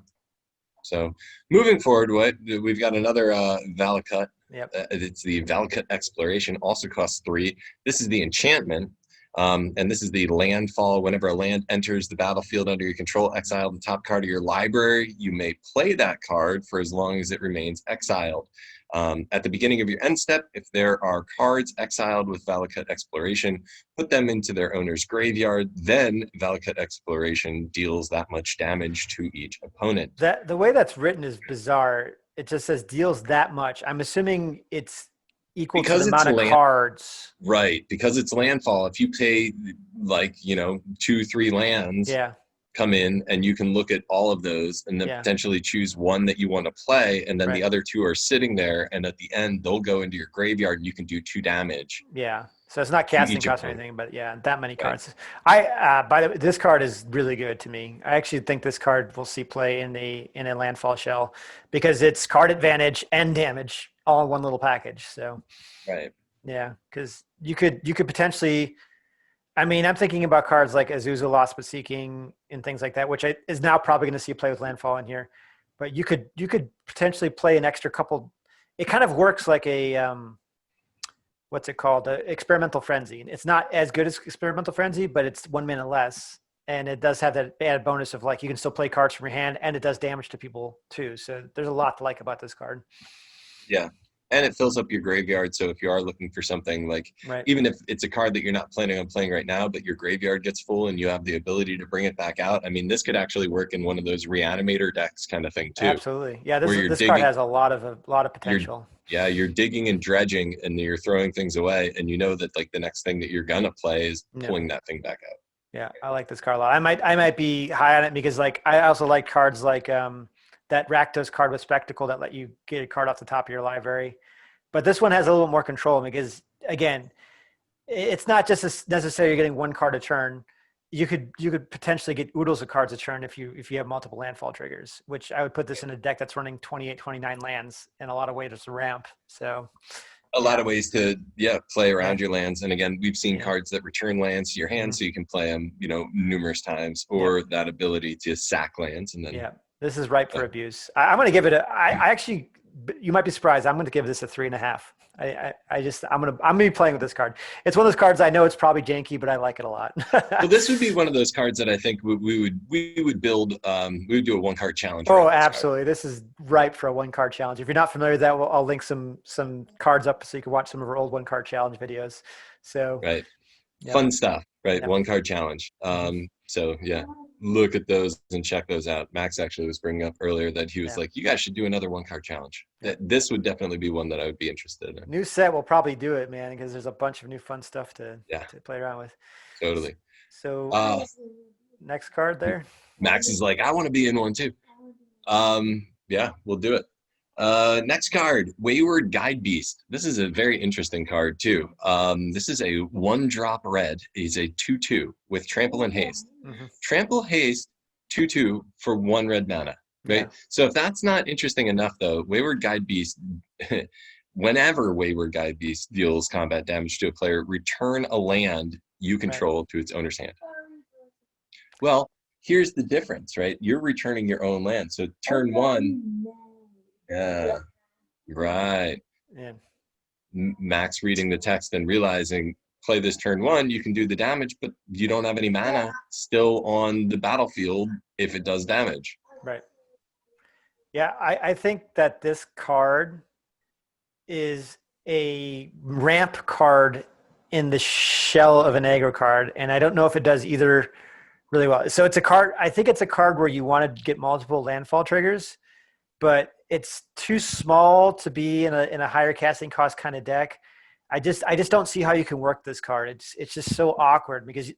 B: So moving forward, we've got another Bellicott.
A: Yep.
B: It's the Bellicott Exploration, also costs 3. This is the enchantment, and this is the landfall. Whenever a land enters the battlefield under your control, exile the top card of your library. You may play that card for as long as it remains exiled. At the beginning of your end step, if there are cards exiled with Bellicott Exploration, put them into their owner's graveyard. Then Bellicott Exploration deals that much damage to each opponent.
A: The way that's written is bizarre. It just says deals that much. I'm assuming it's equal to the amount of cards.
B: Right, because it's landfall. If you pay like 2-3 lands, come in and you can look at all of those and then potentially choose one that you want to play, and then the other 2 are sitting there, and at the end they'll go into your graveyard and you can do 2 damage.
A: So it's not casting cost or anything, but that many cards. By the way, this card is really good to me. I actually think this card will see play in a landfall shell because it's card advantage and damage all in one little package. So because you could potentially, I mean, I'm thinking about cards like Azusa, Lost but Seeking, and things like that, which is now probably going to see play with landfall in here. But you could potentially play an extra couple. It kind of works like a what's it called? Experimental Frenzy. It's not as good as Experimental Frenzy, but it's 1 minute less, and it does have that added bonus of like you can still play cards from your hand, and it does damage to people too. So there's a lot to like about this card.
B: Yeah. And it fills up your graveyard, so if you are looking for something like, even if it's a card that you're not planning on playing right now, but your graveyard gets full and you have the ability to bring it back out, I mean, this could actually work in one of those Reanimator decks kind of thing too.
A: Absolutely, yeah. This card has a lot of potential.
B: Yeah, you're digging and dredging, and you're throwing things away, and you know that like the next thing that you're gonna play is pulling that thing back out.
A: Yeah, I like this card a lot. I might be high on it because like I also like cards like that Rakdos card with Spectacle that let you get a card off the top of your library. But this one has a little bit more control because again, it's not just necessarily getting one card a turn. You could potentially get oodles of cards a turn if you have multiple landfall triggers, which I would put this in a deck that's running 28, 29 lands in a lot of ways to ramp. So
B: a lot of ways to play around your lands. And again, we've seen cards that return lands to your hand so you can play them, numerous times, or that ability to sack lands. And then
A: this is ripe for abuse. I'm going to give it I actually, you might be surprised. I'm going to give this a 3.5. I'm gonna be playing with this card. It's one of those cards I know it's probably janky, but I like it a lot.
B: Well, this would be one of those cards that I think we would build. We would do a 1-card challenge.
A: Oh, absolutely! This is ripe for a 1-card challenge. If you're not familiar with that, I'll link some cards up so you can watch some of our old 1-card challenge videos. So
B: fun stuff, right? 1-card challenge. So look at those and check those out. Max actually was bringing up earlier that he was like, you guys should do another 1-card challenge. This would definitely be one that I would be interested in.
A: New set will probably do it, man, because there's a bunch of new fun stuff to play around with.
B: Totally.
A: So next card there.
B: Max is like, I want to be in one too. Yeah, we'll do it. Next card, Wayward Guide Beast. This is a very interesting card too. This is a 1-drop red. He's a 2/2 with Trample and Haste. Trample, Haste, 2/2 for 1 red mana, right? Yeah. So if that's not interesting enough though, Wayward Guide Beast, whenever Wayward Guide Beast deals combat damage to a player, return a land you control to its owner's hand. Well, here's the difference, right? You're returning your own land. So turn 1, right.
A: Yeah.
B: Max reading the text and realizing, play this turn 1, you can do the damage, but you don't have any mana still on the battlefield if it does damage.
A: Right. Yeah, I think that this card is a ramp card in the shell of an aggro card, and I don't know if it does either really well. So it's a card, I think it's a card where you want to get multiple landfall triggers, but it's too small to be in a higher casting cost kind of deck. I just don't see how you can work this card. It's just so awkward because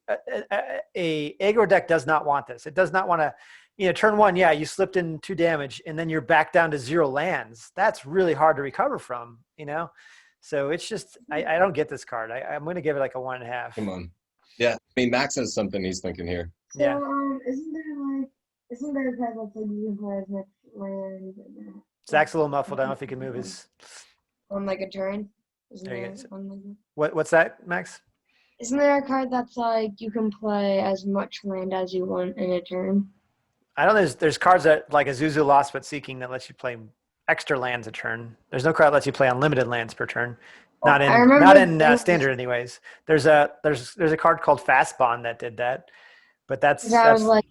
A: a aggro deck does not want this. It does not want to, turn 1, you slipped in 2 damage and then you're back down to 0 lands. That's really hard to recover from, So it's just I don't get this card. I'm going to give it like a 1.5.
B: Come on. Yeah, I mean Max has something he's thinking here.
C: So isn't there a card that's like you can play as much land?
A: Zach's a little muffled. I don't know if he can move his.
C: On like a turn.
A: There you go. What's that, Max?
C: Isn't there a card that's like you can play as much land as you want in a turn?
A: I don't know. There's cards that like Azuzu Lost But Seeking that lets you play extra lands a turn. There's no card that lets you play unlimited lands per turn. Not in standard anyways. There's a card called Fast Bond that did that, but that's
C: like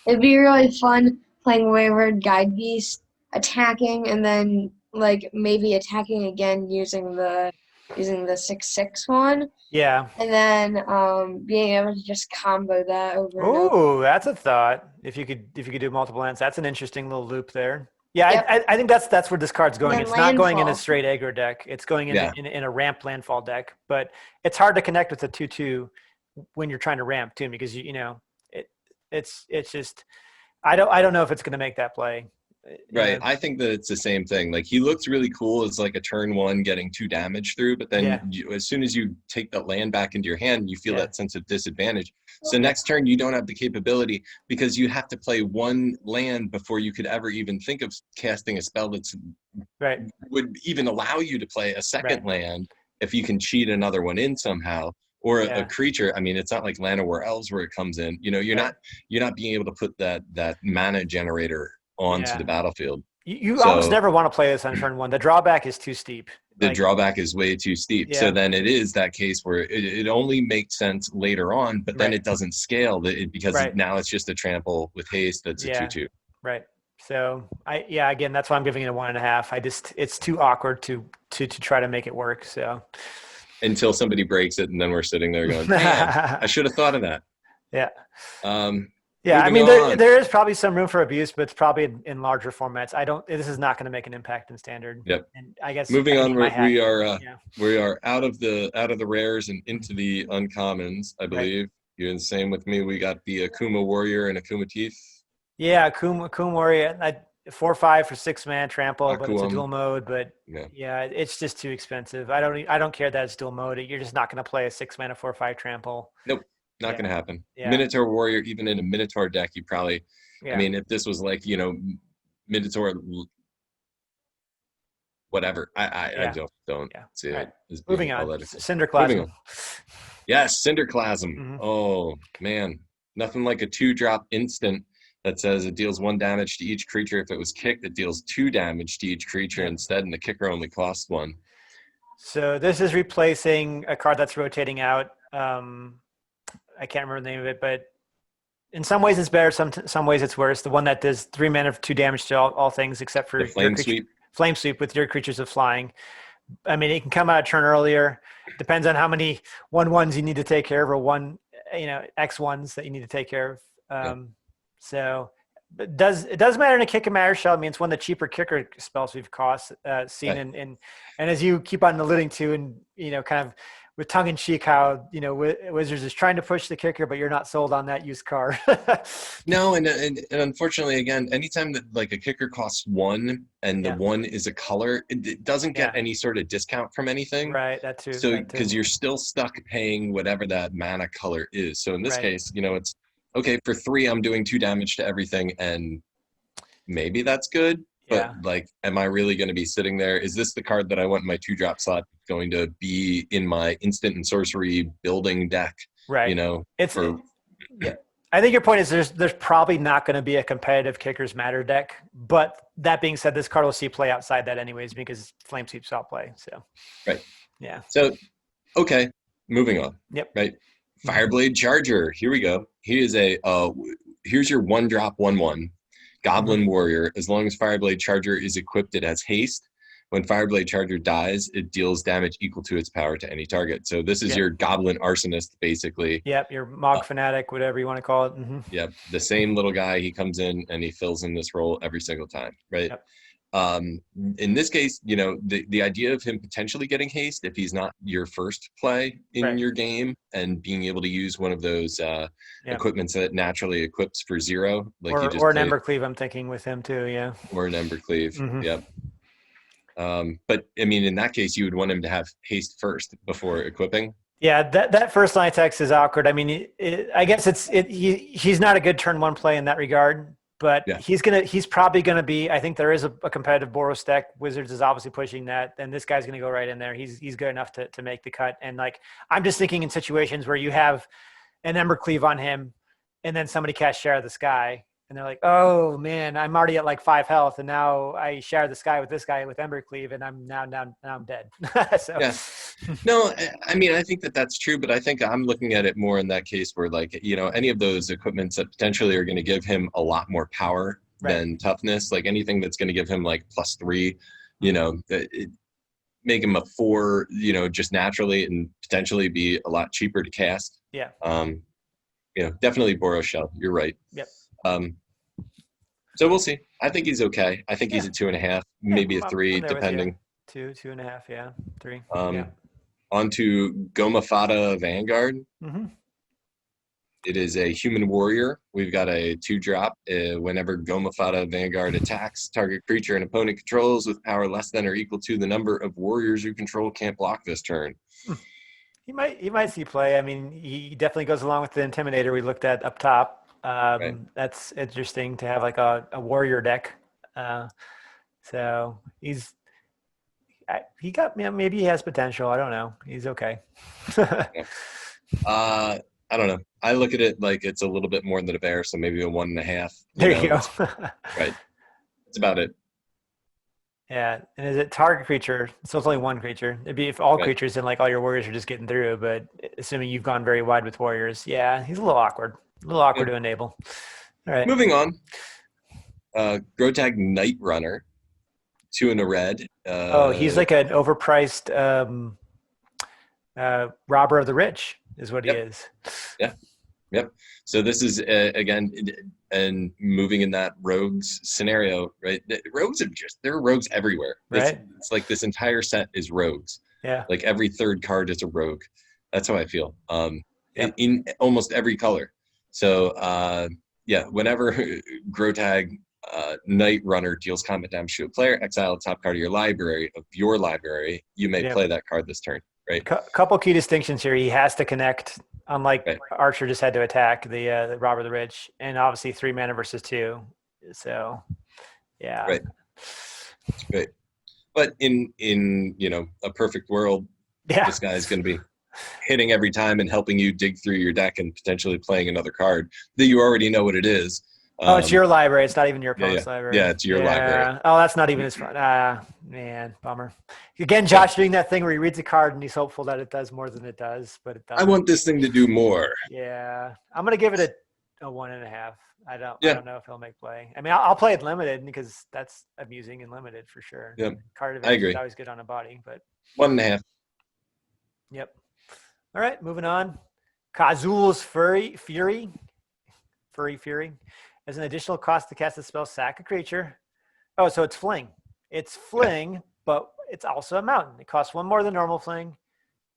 C: it'd be really fun playing Wayward Guide Beast, attacking, and then like maybe attacking again using the 6/6 one.
A: Yeah.
C: And then being able to just combo that over.
A: Oh, that's a thought. If you could do multiple lands, that's an interesting little loop there. Yeah, yep. I think that's where this card's going. It's not going in a straight aggro deck. It's going in a ramp landfall deck. But it's hard to connect with a 2/2 when you're trying to ramp too, because it's just I don't know if it's going to make that play.
B: Right. I think that it's the same thing. Like he looks really cool as like a turn 1 getting 2 damage through, but then as soon as you take that land back into your hand, you feel that sense of disadvantage. So next turn you don't have the capability because you have to play 1 land before you could ever even think of casting a spell that's would even allow you to play a second land if you can cheat another one in somehow. Or a creature. I mean, it's not like Llanowar Elves where it comes in. You're not being able to put that mana generator onto the battlefield.
A: You almost never want to play this on turn 1. The drawback is too steep.
B: The drawback is way too steep. Yeah. So then it is that case where it only makes sense later on, but then it doesn't scale because now it's just a trample with haste that's a 2/2.
A: Right. So again, that's why I'm giving it a 1.5. It's too awkward to try to make it work. So
B: until somebody breaks it, and then we're sitting there going, "Man, I should have thought of that."
A: Yeah. Yeah, I
B: Moving
A: mean,
B: on.
A: there is probably some room for abuse, but it's probably in larger formats. This is not going to make an impact in standard.
B: Yep.
A: And I guess
B: Moving
A: I can
B: on,
A: eat my hat. Yeah.
B: we are out of the rares and into the uncommons, I believe. You're the same with me. We got the Akuma Warrior and Akuma Teeth.
A: Yeah, Akuma Warrior, 4/5 for 6-man trample, but it's a
B: Akuum.
A: dual mode. But
B: Yeah.
A: yeah, it's just too expensive. I don't care that it's dual mode. You're just not going to play a 6-mana 4/5 trample.
B: Nope, not going to happen.
A: Yeah.
B: Minotaur Warrior, even in a Minotaur deck, you probably,
A: Yeah.
B: I mean, if this was like, Minotaur, whatever, I don't see it. As being
A: Moving on.
B: all that
A: Cinderclasm.
B: Moving on. Yes, Cinderclasm.
A: Mhm.
B: Oh, man. Nothing like a 2-drop instant that says it deals 1 damage to each creature. If it was kicked, it deals 2 damage to each creature instead, and the kicker only costs 1.
A: So this is replacing a card that's rotating out. I can't remember the name of it, but in some ways it's better. Some ways it's worse. The one that does 3 mana for 2 damage to all things except for
B: The Flame Sweep.
A: Flame Sweep with your creatures of flying. I mean, it can come out a turn earlier. Depends on how many 1/1s you need to take care of, or X1s that you need to take care of. So it does matter in a kick and matter shell. I mean, it's one of the cheaper kicker spells we've seen. And as you keep on alluding to, and kind of with tongue in cheek, how Wizards is trying to push the kicker, but you're not sold on that used card.
B: No, and unfortunately, again, anytime that like a kicker costs 1 and the 1 is a color, it doesn't get any sort of discount from anything.
A: Right, that too.
B: So because you're still stuck paying whatever that mana color is. So in this case, it's okay, for 3, I'm doing 2 damage to everything, and maybe that's good. But like, am I really going to be sitting there? Is this the card that I want in my 2-drop slot going to be in my instant and sorcery building deck?
A: Right. I think your point is there's probably not going to be a competitive kickers matter deck. But that being said, this card will see play outside that anyways because Flame Sweeps out play. So.
B: Right.
A: Yeah.
B: So, okay, moving on.
A: Yep.
B: Right. Fireblade Charger. Here we go. He is here's your 1-drop 1/1. Goblin Warrior. As long as Fireblade Charger is equipped, it has haste. When Fireblade Charger dies, it deals damage equal to its power to any target. So this is your Goblin Arsonist, basically.
A: Yep, your Mog Fanatic, whatever you want to call it. Mm-hmm.
B: Yep, the same little guy. He comes in and he fills in this role every single time, right?
A: Yep.
B: In this case, the idea of him potentially getting haste if he's not your first play in your game, and being able to use one of those equipments that naturally equips for 0, like
A: or an Embercleave, I'm thinking with him too,
B: or an Embercleave.
A: Mm-hmm.
B: Yep. But I mean, in that case, you would want him to have haste first before equipping.
A: Yeah, that first line text is awkward. I mean, I guess he's not a good turn 1 play in that regard. But he's probably gonna be. I think there is a competitive Boros deck. Wizards is obviously pushing that, and this guy's gonna go right in there. He's good enough to make the cut. And like, I'm just thinking in situations where you have an Embercleave on him, and then somebody casts Shatter the Sky, and they're like, "Oh man, I'm already at like 5 health, and now I Shatter the Sky with this guy with Embercleave, and I'm now I'm dead." So.
B: Yeah. No, I mean, I think that's true, but I think I'm looking at it more in that case where, like, any of those equipments that potentially are going to give him a lot more power than toughness, like anything that's going to give him like +3, make him a 4, just naturally, and potentially be a lot cheaper to cast.
A: Yeah.
B: Definitely Boros Shell. You're right.
A: Yep.
B: So we'll see. I think he's okay. I think he's a 2.5, maybe a 3, depending.
A: 2.5, 3.
B: On to Gomafada Vanguard.
A: Mm-hmm.
B: It is a human warrior. We've got a 2-drop. Whenever Gomafada Vanguard attacks, target creature an opponent controls with power less than or equal to the number of warriors you control can't block this turn.
A: He might see play. I mean, he definitely goes along with the Intimidator we looked at up top. That's interesting to have like a warrior deck. So maybe he has potential. I don't know. He's okay.
B: I don't know. I look at it like it's a little bit more than a bear, so maybe a 1.5.
A: There you go.
B: Right. That's about it.
A: Yeah. And is it target creature? So it's only one creature. It'd be if all creatures and like all your warriors are just getting through, but assuming you've gone very wide with warriors. Yeah, he's a little awkward. To enable. All right.
B: Moving on. Grotag Night Runner. 2 in a red.
A: He's like an overpriced robber of the rich is what he is.
B: Yeah. Yep. So this is again, and moving in that rogues scenario, right? Rogues there are rogues everywhere.
A: Right.
B: It's like this entire set is rogues.
A: Yeah.
B: Like every third card is a rogue. That's how I feel.
A: Yep.
B: In almost every color. So yeah, whenever Grotag Night Runner deals combat damage to a player, exile the top card of your library. You may
A: Yep.
B: play that card this turn. Right.
A: Couple key distinctions here. He has to connect, unlike
B: Right.
A: Archer just had to attack the Robber the Rich, and obviously 3 mana versus 2. So, yeah.
B: Right. Right. But in a perfect world,
A: Yeah.
B: this guy's going to be hitting every time and helping you dig through your deck and potentially playing another card that you already know what it is.
A: Oh, it's your library. It's not even your opponent's library.
B: Yeah, it's your library.
A: Oh, that's not even his front. Man, bummer. Again, Josh doing that thing where he reads a card and he's hopeful that it does more than it does, but it doesn't.
B: I want this thing to do more.
A: Yeah, I'm gonna give it a 1.5. I don't know if he'll make play. I mean, I'll play it limited because that's amusing and limited for sure.
B: Yep.
A: Card
B: I
A: advantage
B: agree.
A: is always good on a body, but
B: 1.5.
A: yep. All right, moving on. Kazul's Fury. As an additional cost to cast the spell, sack a creature. Oh, so it's fling. It's fling, but it's also a mountain. It costs 1 more than normal fling,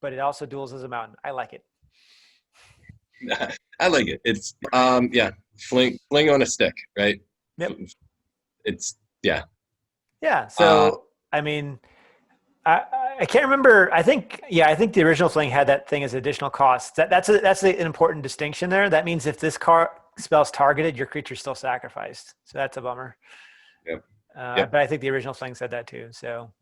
A: but it also duels as a mountain. I like it.
B: I like it. It's fling on a stick, right?
A: Yep.
B: It's yeah.
A: Yeah. So I mean, I can't remember. I think the original fling had that thing as additional cost. That's an important distinction there. That means if this spell's targeted, your creature's still sacrificed. So that's a bummer.
B: Yep.
A: But I think the original fling said that too. So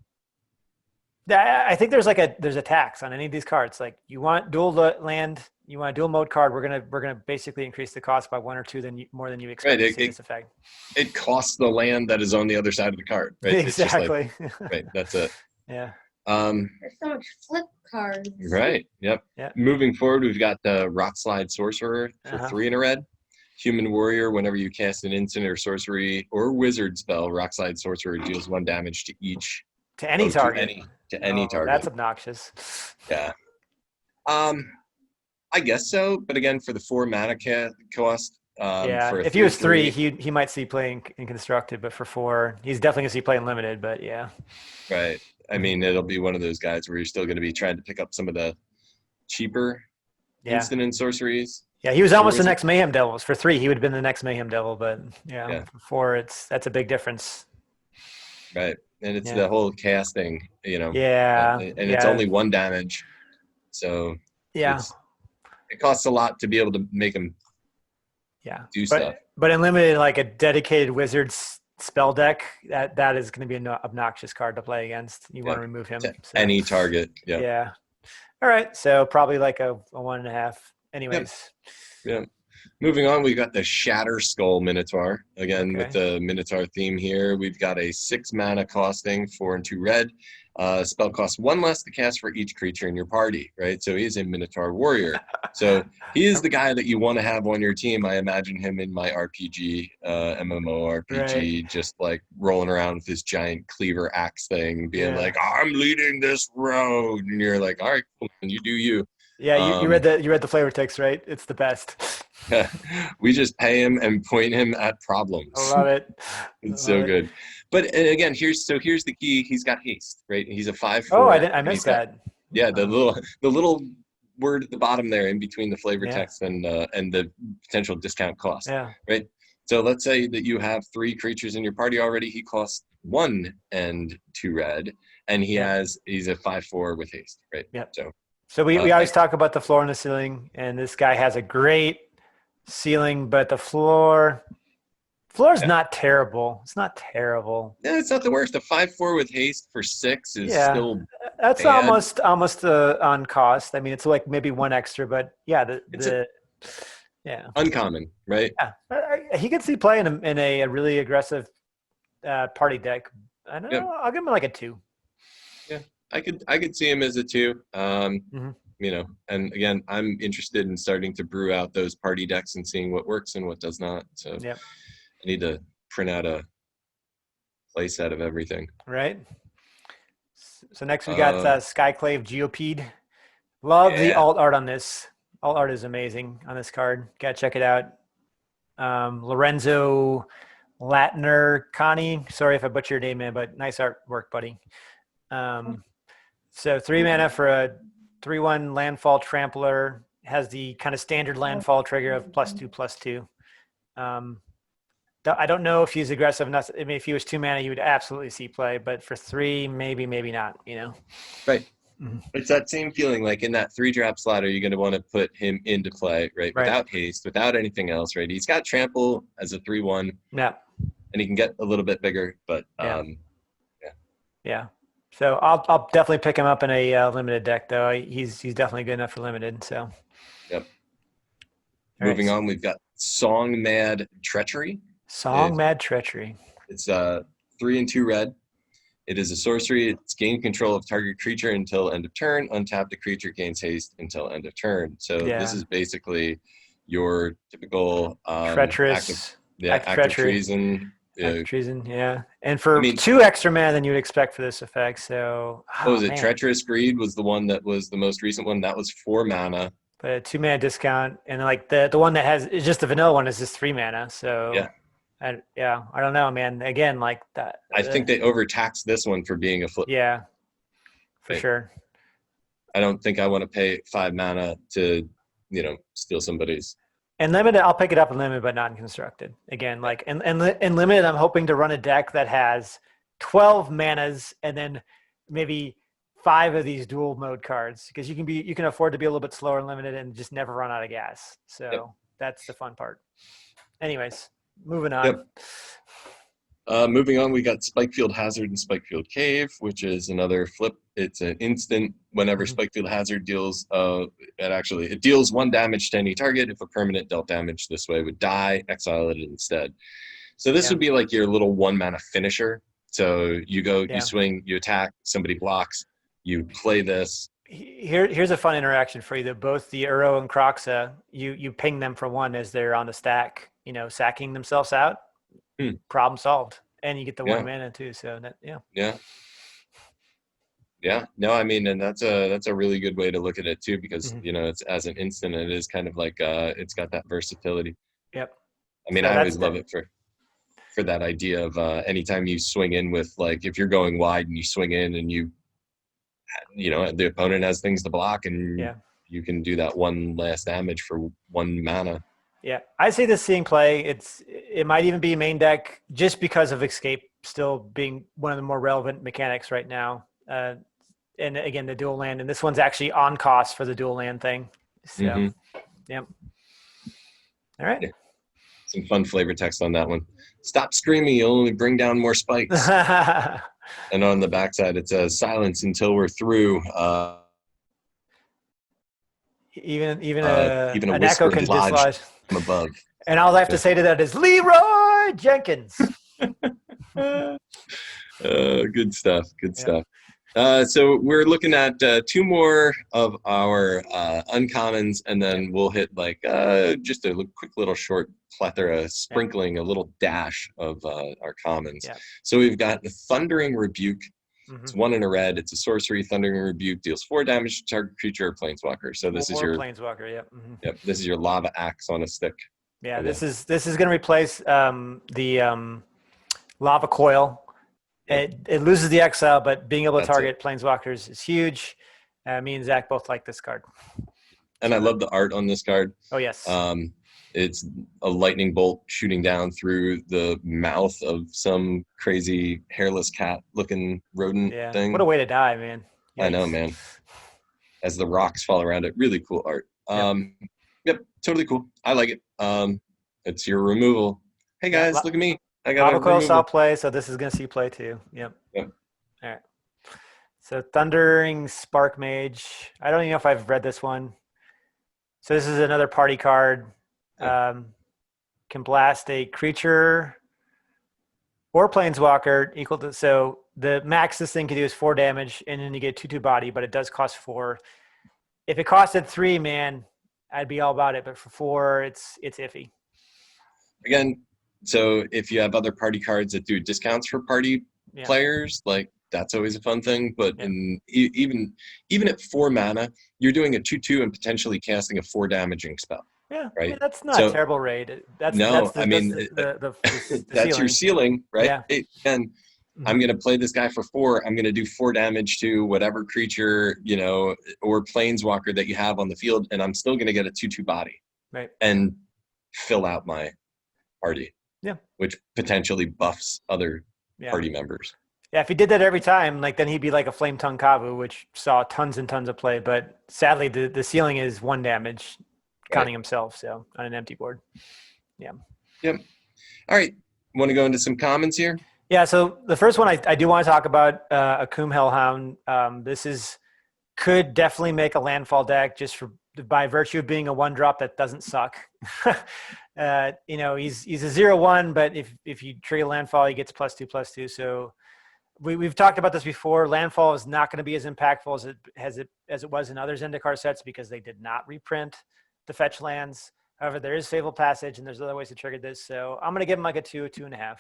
A: I think there's a tax on any of these cards. Like you want dual land, you want a dual mode card. We're gonna basically increase the cost by 1 or 2 more than you expect to see this effect.
B: It costs the land that is on the other side of the card. Right?
A: Exactly.
B: It's just right. That's it.
A: Yeah.
C: There's so much flip cards.
B: Right. Yep.
A: Yeah.
B: Moving forward, we've got the Rock Slide Sorcerer for 3 in a red. Human Warrior, whenever you cast an instant or sorcery or wizard spell, Rock Slide Sorcerer deals 1 damage to each.
A: To any target.
B: To any target.
A: That's obnoxious.
B: Yeah. I guess so, but again, for the 4 mana cost.
A: If he was 3, he might see playing in constructed, but for 4, he's definitely gonna see playing limited. But yeah.
B: Right. I mean, it'll be one of those guys where you're still going to be trying to pick up some of the cheaper instant and sorceries.
A: Yeah, he was almost the next Mayhem Devils. For 3, he would have been the next Mayhem Devil, but for 4, that's a big difference.
B: Right, and it's the whole casting,
A: Yeah,
B: and it's only 1 damage, so it costs a lot to be able to make him do stuff.
A: But in limited, like a dedicated wizard's spell deck, that is going to be an obnoxious card to play against. You want to remove him.
B: Any target.
A: Yeah. All right. So probably like a 1.5. Anyways.
B: Yeah. Moving on, we've got the Shatter Skull Minotaur. Again, with the Minotaur theme here, we've got a 6 mana costing, 4 and 2 red. Spell costs 1 less to cast for each creature in your party, right? So he's a Minotaur Warrior. So he is the guy that you want to have on your team. I imagine him in my RPG, MMO RPG, just like rolling around with this giant cleaver axe thing, being like, I'm leading this road. And you're like, all right, cool, you do you.
A: Yeah, you read the flavor text, right? It's the best.
B: We just pay him and point him at problems.
A: I love it.
B: It's so good. But again, here's the key. He's got haste, right? He's a 5/4.
A: Oh, I missed that.
B: The little word at the bottom there in between the flavor text and the potential discount cost.
A: Yeah.
B: Right. So let's say that you have 3 creatures in your party already. He costs 1 and 2 red, and he's a 5/4 with haste, right?
A: Yeah.
B: So
A: we always talk about the floor and the ceiling, and this guy has a great ceiling, but the floor's not terrible. It's not terrible.
B: Yeah, it's not the worst. A 5/4 with haste for 6 is still
A: that's
B: bad.
A: almost on cost. I mean, it's like maybe 1 extra, but
B: uncommon, right?
A: Yeah, he could see playing in a really aggressive party deck. I don't know. I'll give him like a 2.
B: Yeah, I could see him as a 2. And again, I'm interested in starting to brew out those party decks and seeing what works and what does not. So I need to print out a play set of everything.
A: Right. So next we got Skyclave Geopede. Love the alt art on this. All art is amazing on this card. Gotta check it out. Lorenzo Latner Connie. Sorry if I butchered your name, man, but nice artwork, buddy. So 3 mana for a 3/1 landfall trampler. Has the kind of standard landfall trigger of +2/+2. I don't know if he's aggressive enough. I mean, if he was 2 mana, you would absolutely see play, but for 3, maybe not, you know?
B: Right. It's that same feeling, like in that 3-drop slot, are you going to want to put him into play, right? Without haste, without anything else, right? He's got trample as a 3/1.
A: Yeah.
B: And he can get a little bit bigger, but
A: yeah. So I'll definitely pick him up in a limited deck, though. He's definitely good enough for limited, so.
B: Yep.
A: All
B: Moving
A: right.
B: on, we've got Song Mad Treachery.
A: Mad Treachery.
B: It's 3 and 2 red. It is a sorcery. It's gain control of target creature until end of turn. Untap the creature, gains haste until end of turn. So this is basically your typical
A: treacherous,
B: act of treason.
A: Treason, yeah. And for 2 extra mana than you would expect for this effect. So
B: what was it? Treacherous Greed was the one that was the most recent one. That was 4 mana.
A: But a 2 mana discount, and like the one that has is just the vanilla one is just 3 mana. So I don't know, man. Again, like that.
B: I think they overtaxed this one for being a flip.
A: Yeah, for sure.
B: I don't think I want to pay 5 mana to, steal somebody's.
A: And limited, I'll pick it up in limited, but not in constructed. Again, like in limited, I'm hoping to run a deck that has 12 manas and then maybe 5 of these dual mode cards, because you can afford to be a little bit slower and limited and just never run out of gas. So that's the fun part. Anyways, moving on.
B: Moving on, we got Spikefield Hazard and Spikefield Cave, which is another flip. It's an instant. Whenever Spikefield Hazard deals, it deals 1 damage to any target. If a permanent dealt damage this way would die, exile it instead. So this would be like your little 1 mana finisher. So you go, you swing, you attack, somebody blocks, you play this.
A: Here's a fun interaction for you. That both the Uro and Croxa, you ping them for 1 as they're on the stack, sacking themselves out. Problem solved, and you get the 1 mana too. So
B: no, I mean, and that's a really good way to look at it too, because it's as an instant, it is kind of like it's got that versatility.
A: Yep.
B: I mean, I always love it for that idea of anytime you swing in with, like, if you're going wide and you swing in and the opponent has things to block, and you can do that 1 last damage for 1 mana.
A: Yeah, I see this seeing play. It might even be main deck just because of Escape still being one of the more relevant mechanics right now. And again, the dual land, and this one's actually on cost for the dual land thing. So, All right.
B: Yeah. Some fun flavor text on that one. Stop screaming, you'll only bring down more spikes. And on the backside, it says silence until we're through.
A: Even
B: an
A: echo can dislodge
B: from above.
A: And all I have to say to that is Leroy Jenkins.
B: Good stuff. So we're looking at 2 more of our uncommons, and then we'll hit just a quick little short plethora, sprinkling a little dash of our commons. So we've got the Thundering Rebuke. It's 1 in a red. It's a sorcery. Thundering Rebuke deals 4 damage to target creature or planeswalker. So this is your
A: planeswalker. Yep.
B: Yep. This is your lava axe on a stick.
A: Yeah. This is going to replace the lava coil. It loses the exile, but being able to target planeswalkers is huge. Me and Zach both like this card.
B: And I love the art on this card.
A: Oh yes.
B: It's a lightning bolt shooting down through the mouth of some crazy hairless cat-looking rodent thing.
A: What a way to die, man.
B: Yikes. I know, man. As the rocks fall around it, really cool art. Yep, totally cool. I like it. It's your removal. Hey guys, look at me. I got
A: Lava Coil saw play, so this is going to see play too. Yep. All right. So Thundering Spark Mage. I don't even know if I've read this one. So this is another party card. Can blast a creature or planeswalker equal to, so the max this thing can do is 4 damage, and then you get 2/2 body, but it does cost 4. If it costed 3, man, I'd be all about it. But for 4, it's iffy.
B: Again, so if you have other party cards that do discounts for party players, like that's always a fun thing. But even at 4 mana, you're doing a 2/2 and potentially casting a 4 damaging spell.
A: Yeah, I
B: Right.
A: mean, that's not
B: So
A: a terrible raid. That's
B: no, I mean
A: the
B: that's your
A: ceiling.
B: ceiling, right?
A: Yeah.
B: And I'm going to play this guy for 4. I'm going to do 4 damage to whatever creature, or planeswalker that you have on the field, and I'm still going to get a 2/2 body.
A: Right.
B: And fill out my party.
A: Yeah.
B: Which potentially buffs other party members.
A: Yeah, if he did that every time, like then he'd be like a Flame Tongue Kavu, which saw tons and tons of play. But sadly, the ceiling is 1 damage, counting himself, so on an empty board. Yeah.
B: Yep. All right. Want to go into some comments here?
A: Yeah, so the first one I do want to talk about Akuma Hellhound. This could definitely make a landfall deck just by virtue of being a 1-drop that doesn't suck. He's a 0/1, but if you trigger landfall, he gets +2/+2. So we've talked about this before. Landfall is not going to be as impactful as it was in other Zendikar sets because they did not reprint the fetch lands. However, there is Fabled Passage and there's other ways to trigger this. So I'm going to give him like a 2, 2.5.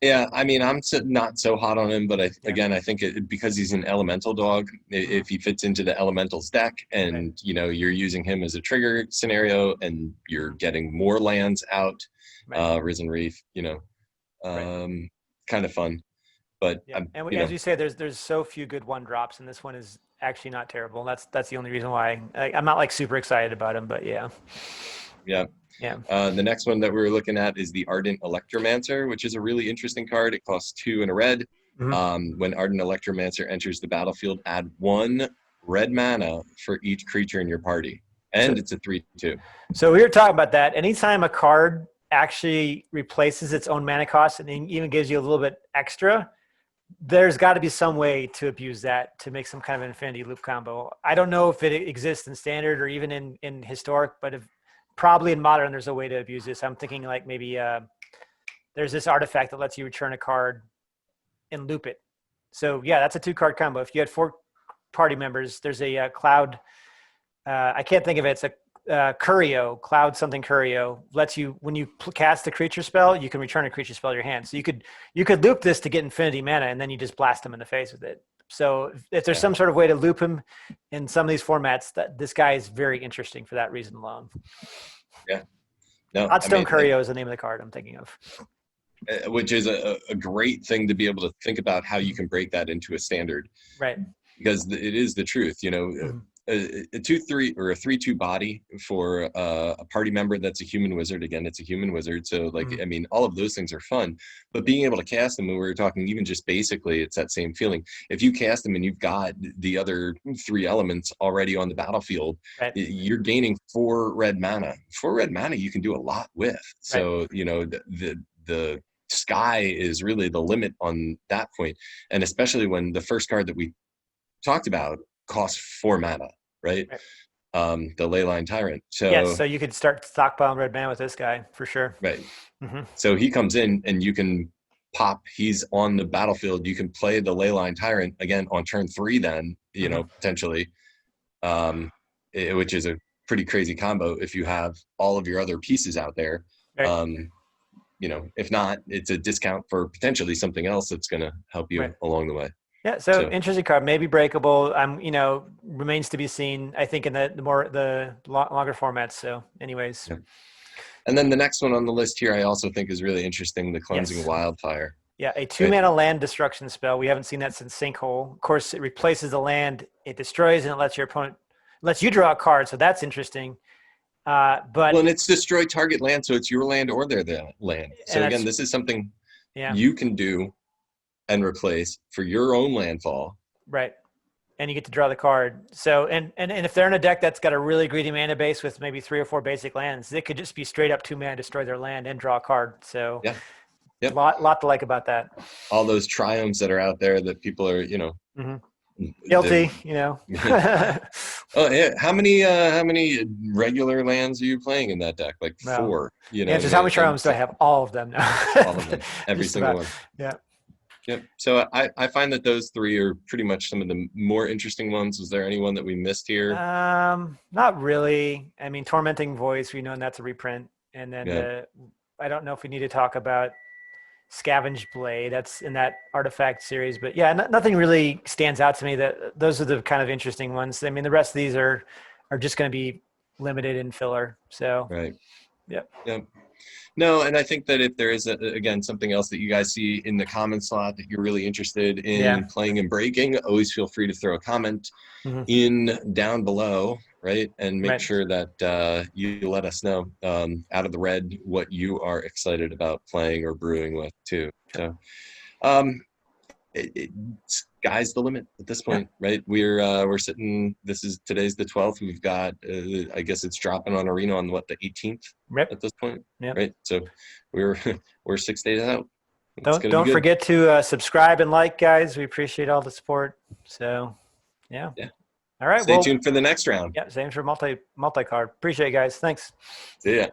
B: Yeah, I mean, I'm not so hot on him, but I think because he's an elemental dog, if he fits into the elementals deck and, you're using him as a trigger scenario and you're getting more lands out, Risen Reef, kind of fun. But
A: as you say, there's so few good 1-drops, and this one is actually not terrible. That's the only reason why I'm not like super excited about him, but yeah.
B: Yeah. The next one that we were looking at is the Ardent Electromancer, which is a really interesting card. It costs 2 and a red. When Ardent Electromancer enters the battlefield, add 1 red mana for each creature in your party, and it's a 3/2.
A: So we were talking about that. Anytime a card actually replaces its own mana cost and even gives you a little bit extra, there's got to be some way to abuse that to make some kind of an infinity loop combo. I don't know if it exists in standard or even in historic, but probably in modern there's a way to abuse this. I'm thinking like maybe there's this artifact that lets you return a card and loop it. So yeah, that's a 2-card combo. If you had 4 party members, there's a cloud. I can't think of it. It's a Curio, cloud something Curio, lets you, when you cast a creature spell, you can return a creature spell to your hand. So you could loop this to get infinity mana, and then you just blast him in the face with it. So if there's some sort of way to loop him in some of these formats, that this guy is very interesting for that reason alone.
B: Yeah. No,
A: Hotstone Curio is the name of the card I'm thinking of.
B: Which is a great thing to be able to think about how you can break that into a standard.
A: Right.
B: Because it is the truth, a 2/3 or a 3/2 body for a party member that's a human wizard. Again, it's a human wizard. So I mean, all of those things are fun, but being able to cast them, when we were talking even just basically, it's that same feeling. If you cast them and you've got the other 3 elements already on the battlefield, you're gaining 4 red mana. 4 red mana you can do a lot with. So, the sky is really the limit on that point. And especially when the first card that we talked about costs 4 mana, right? The Leyline Tyrant. So
A: yes, so you could start stockpiling red mana with this guy for sure.
B: Right. So he comes in and you can pop. He's on the battlefield. You can play the Leyline Tyrant again on turn 3. Then potentially, which is a pretty crazy combo if you have all of your other pieces out there. Right. If not, it's a discount for potentially something else that's going to help you along the way.
A: Yeah, so interesting card, maybe breakable. Remains to be seen. I think in the longer formats. So, anyways.
B: Yeah. And then the next one on the list here, I also think is really interesting: the Cleansing Wildfire.
A: Yeah, a 2-mana land destruction spell. We haven't seen that since Sinkhole. Of course, it replaces the land, it destroys, and it lets you draw a card. So that's interesting.
B: And it's destroy target land, so it's your land or their land. So again, this is something you can do and replace for your own landfall.
A: Right. And you get to draw the card. So, and if they're in a deck that's got a really greedy mana base with maybe 3 or 4 basic lands, it could just be straight up 2 mana, destroy their land and draw a card. So a lot to like about that.
B: All those triumphs that are out there that people are,
A: guilty,
B: Oh yeah. How many regular lands are you playing in that deck? Like 4.
A: Just how many triumphs do I have? All of them now.
B: All of them. Every single one.
A: Yeah.
B: Yep. So I find that those 3 are pretty much some of the more interesting ones. Was there anyone that we missed here?
A: Not really. I mean, Tormenting Voice, we know that's a reprint. And then I don't know if we need to talk about Scavenge Blade. That's in that artifact series. But yeah, nothing really stands out to me. That those are the kind of interesting ones. I mean, the rest of these are just going to be limited in filler. So
B: Right.
A: yep.
B: Yep. No, and I think that if there is, again, something else that you guys see in the comment slot that you're really interested in playing and breaking, always feel free to throw a comment in down below, right? And make sure that you let us know out of the red what you are excited about playing or brewing with too. So sky's the limit at this point, right? We're sitting, today's the 12th. We've got I guess it's dropping on Arena on what, the 18th at this point, right? So we're 6 days out.
A: Don't forget to subscribe and like, guys. We appreciate all the support. So yeah. All right,
B: stay tuned for the next round.
A: Yeah, same for multi card. Appreciate it, guys. Thanks.
B: See ya.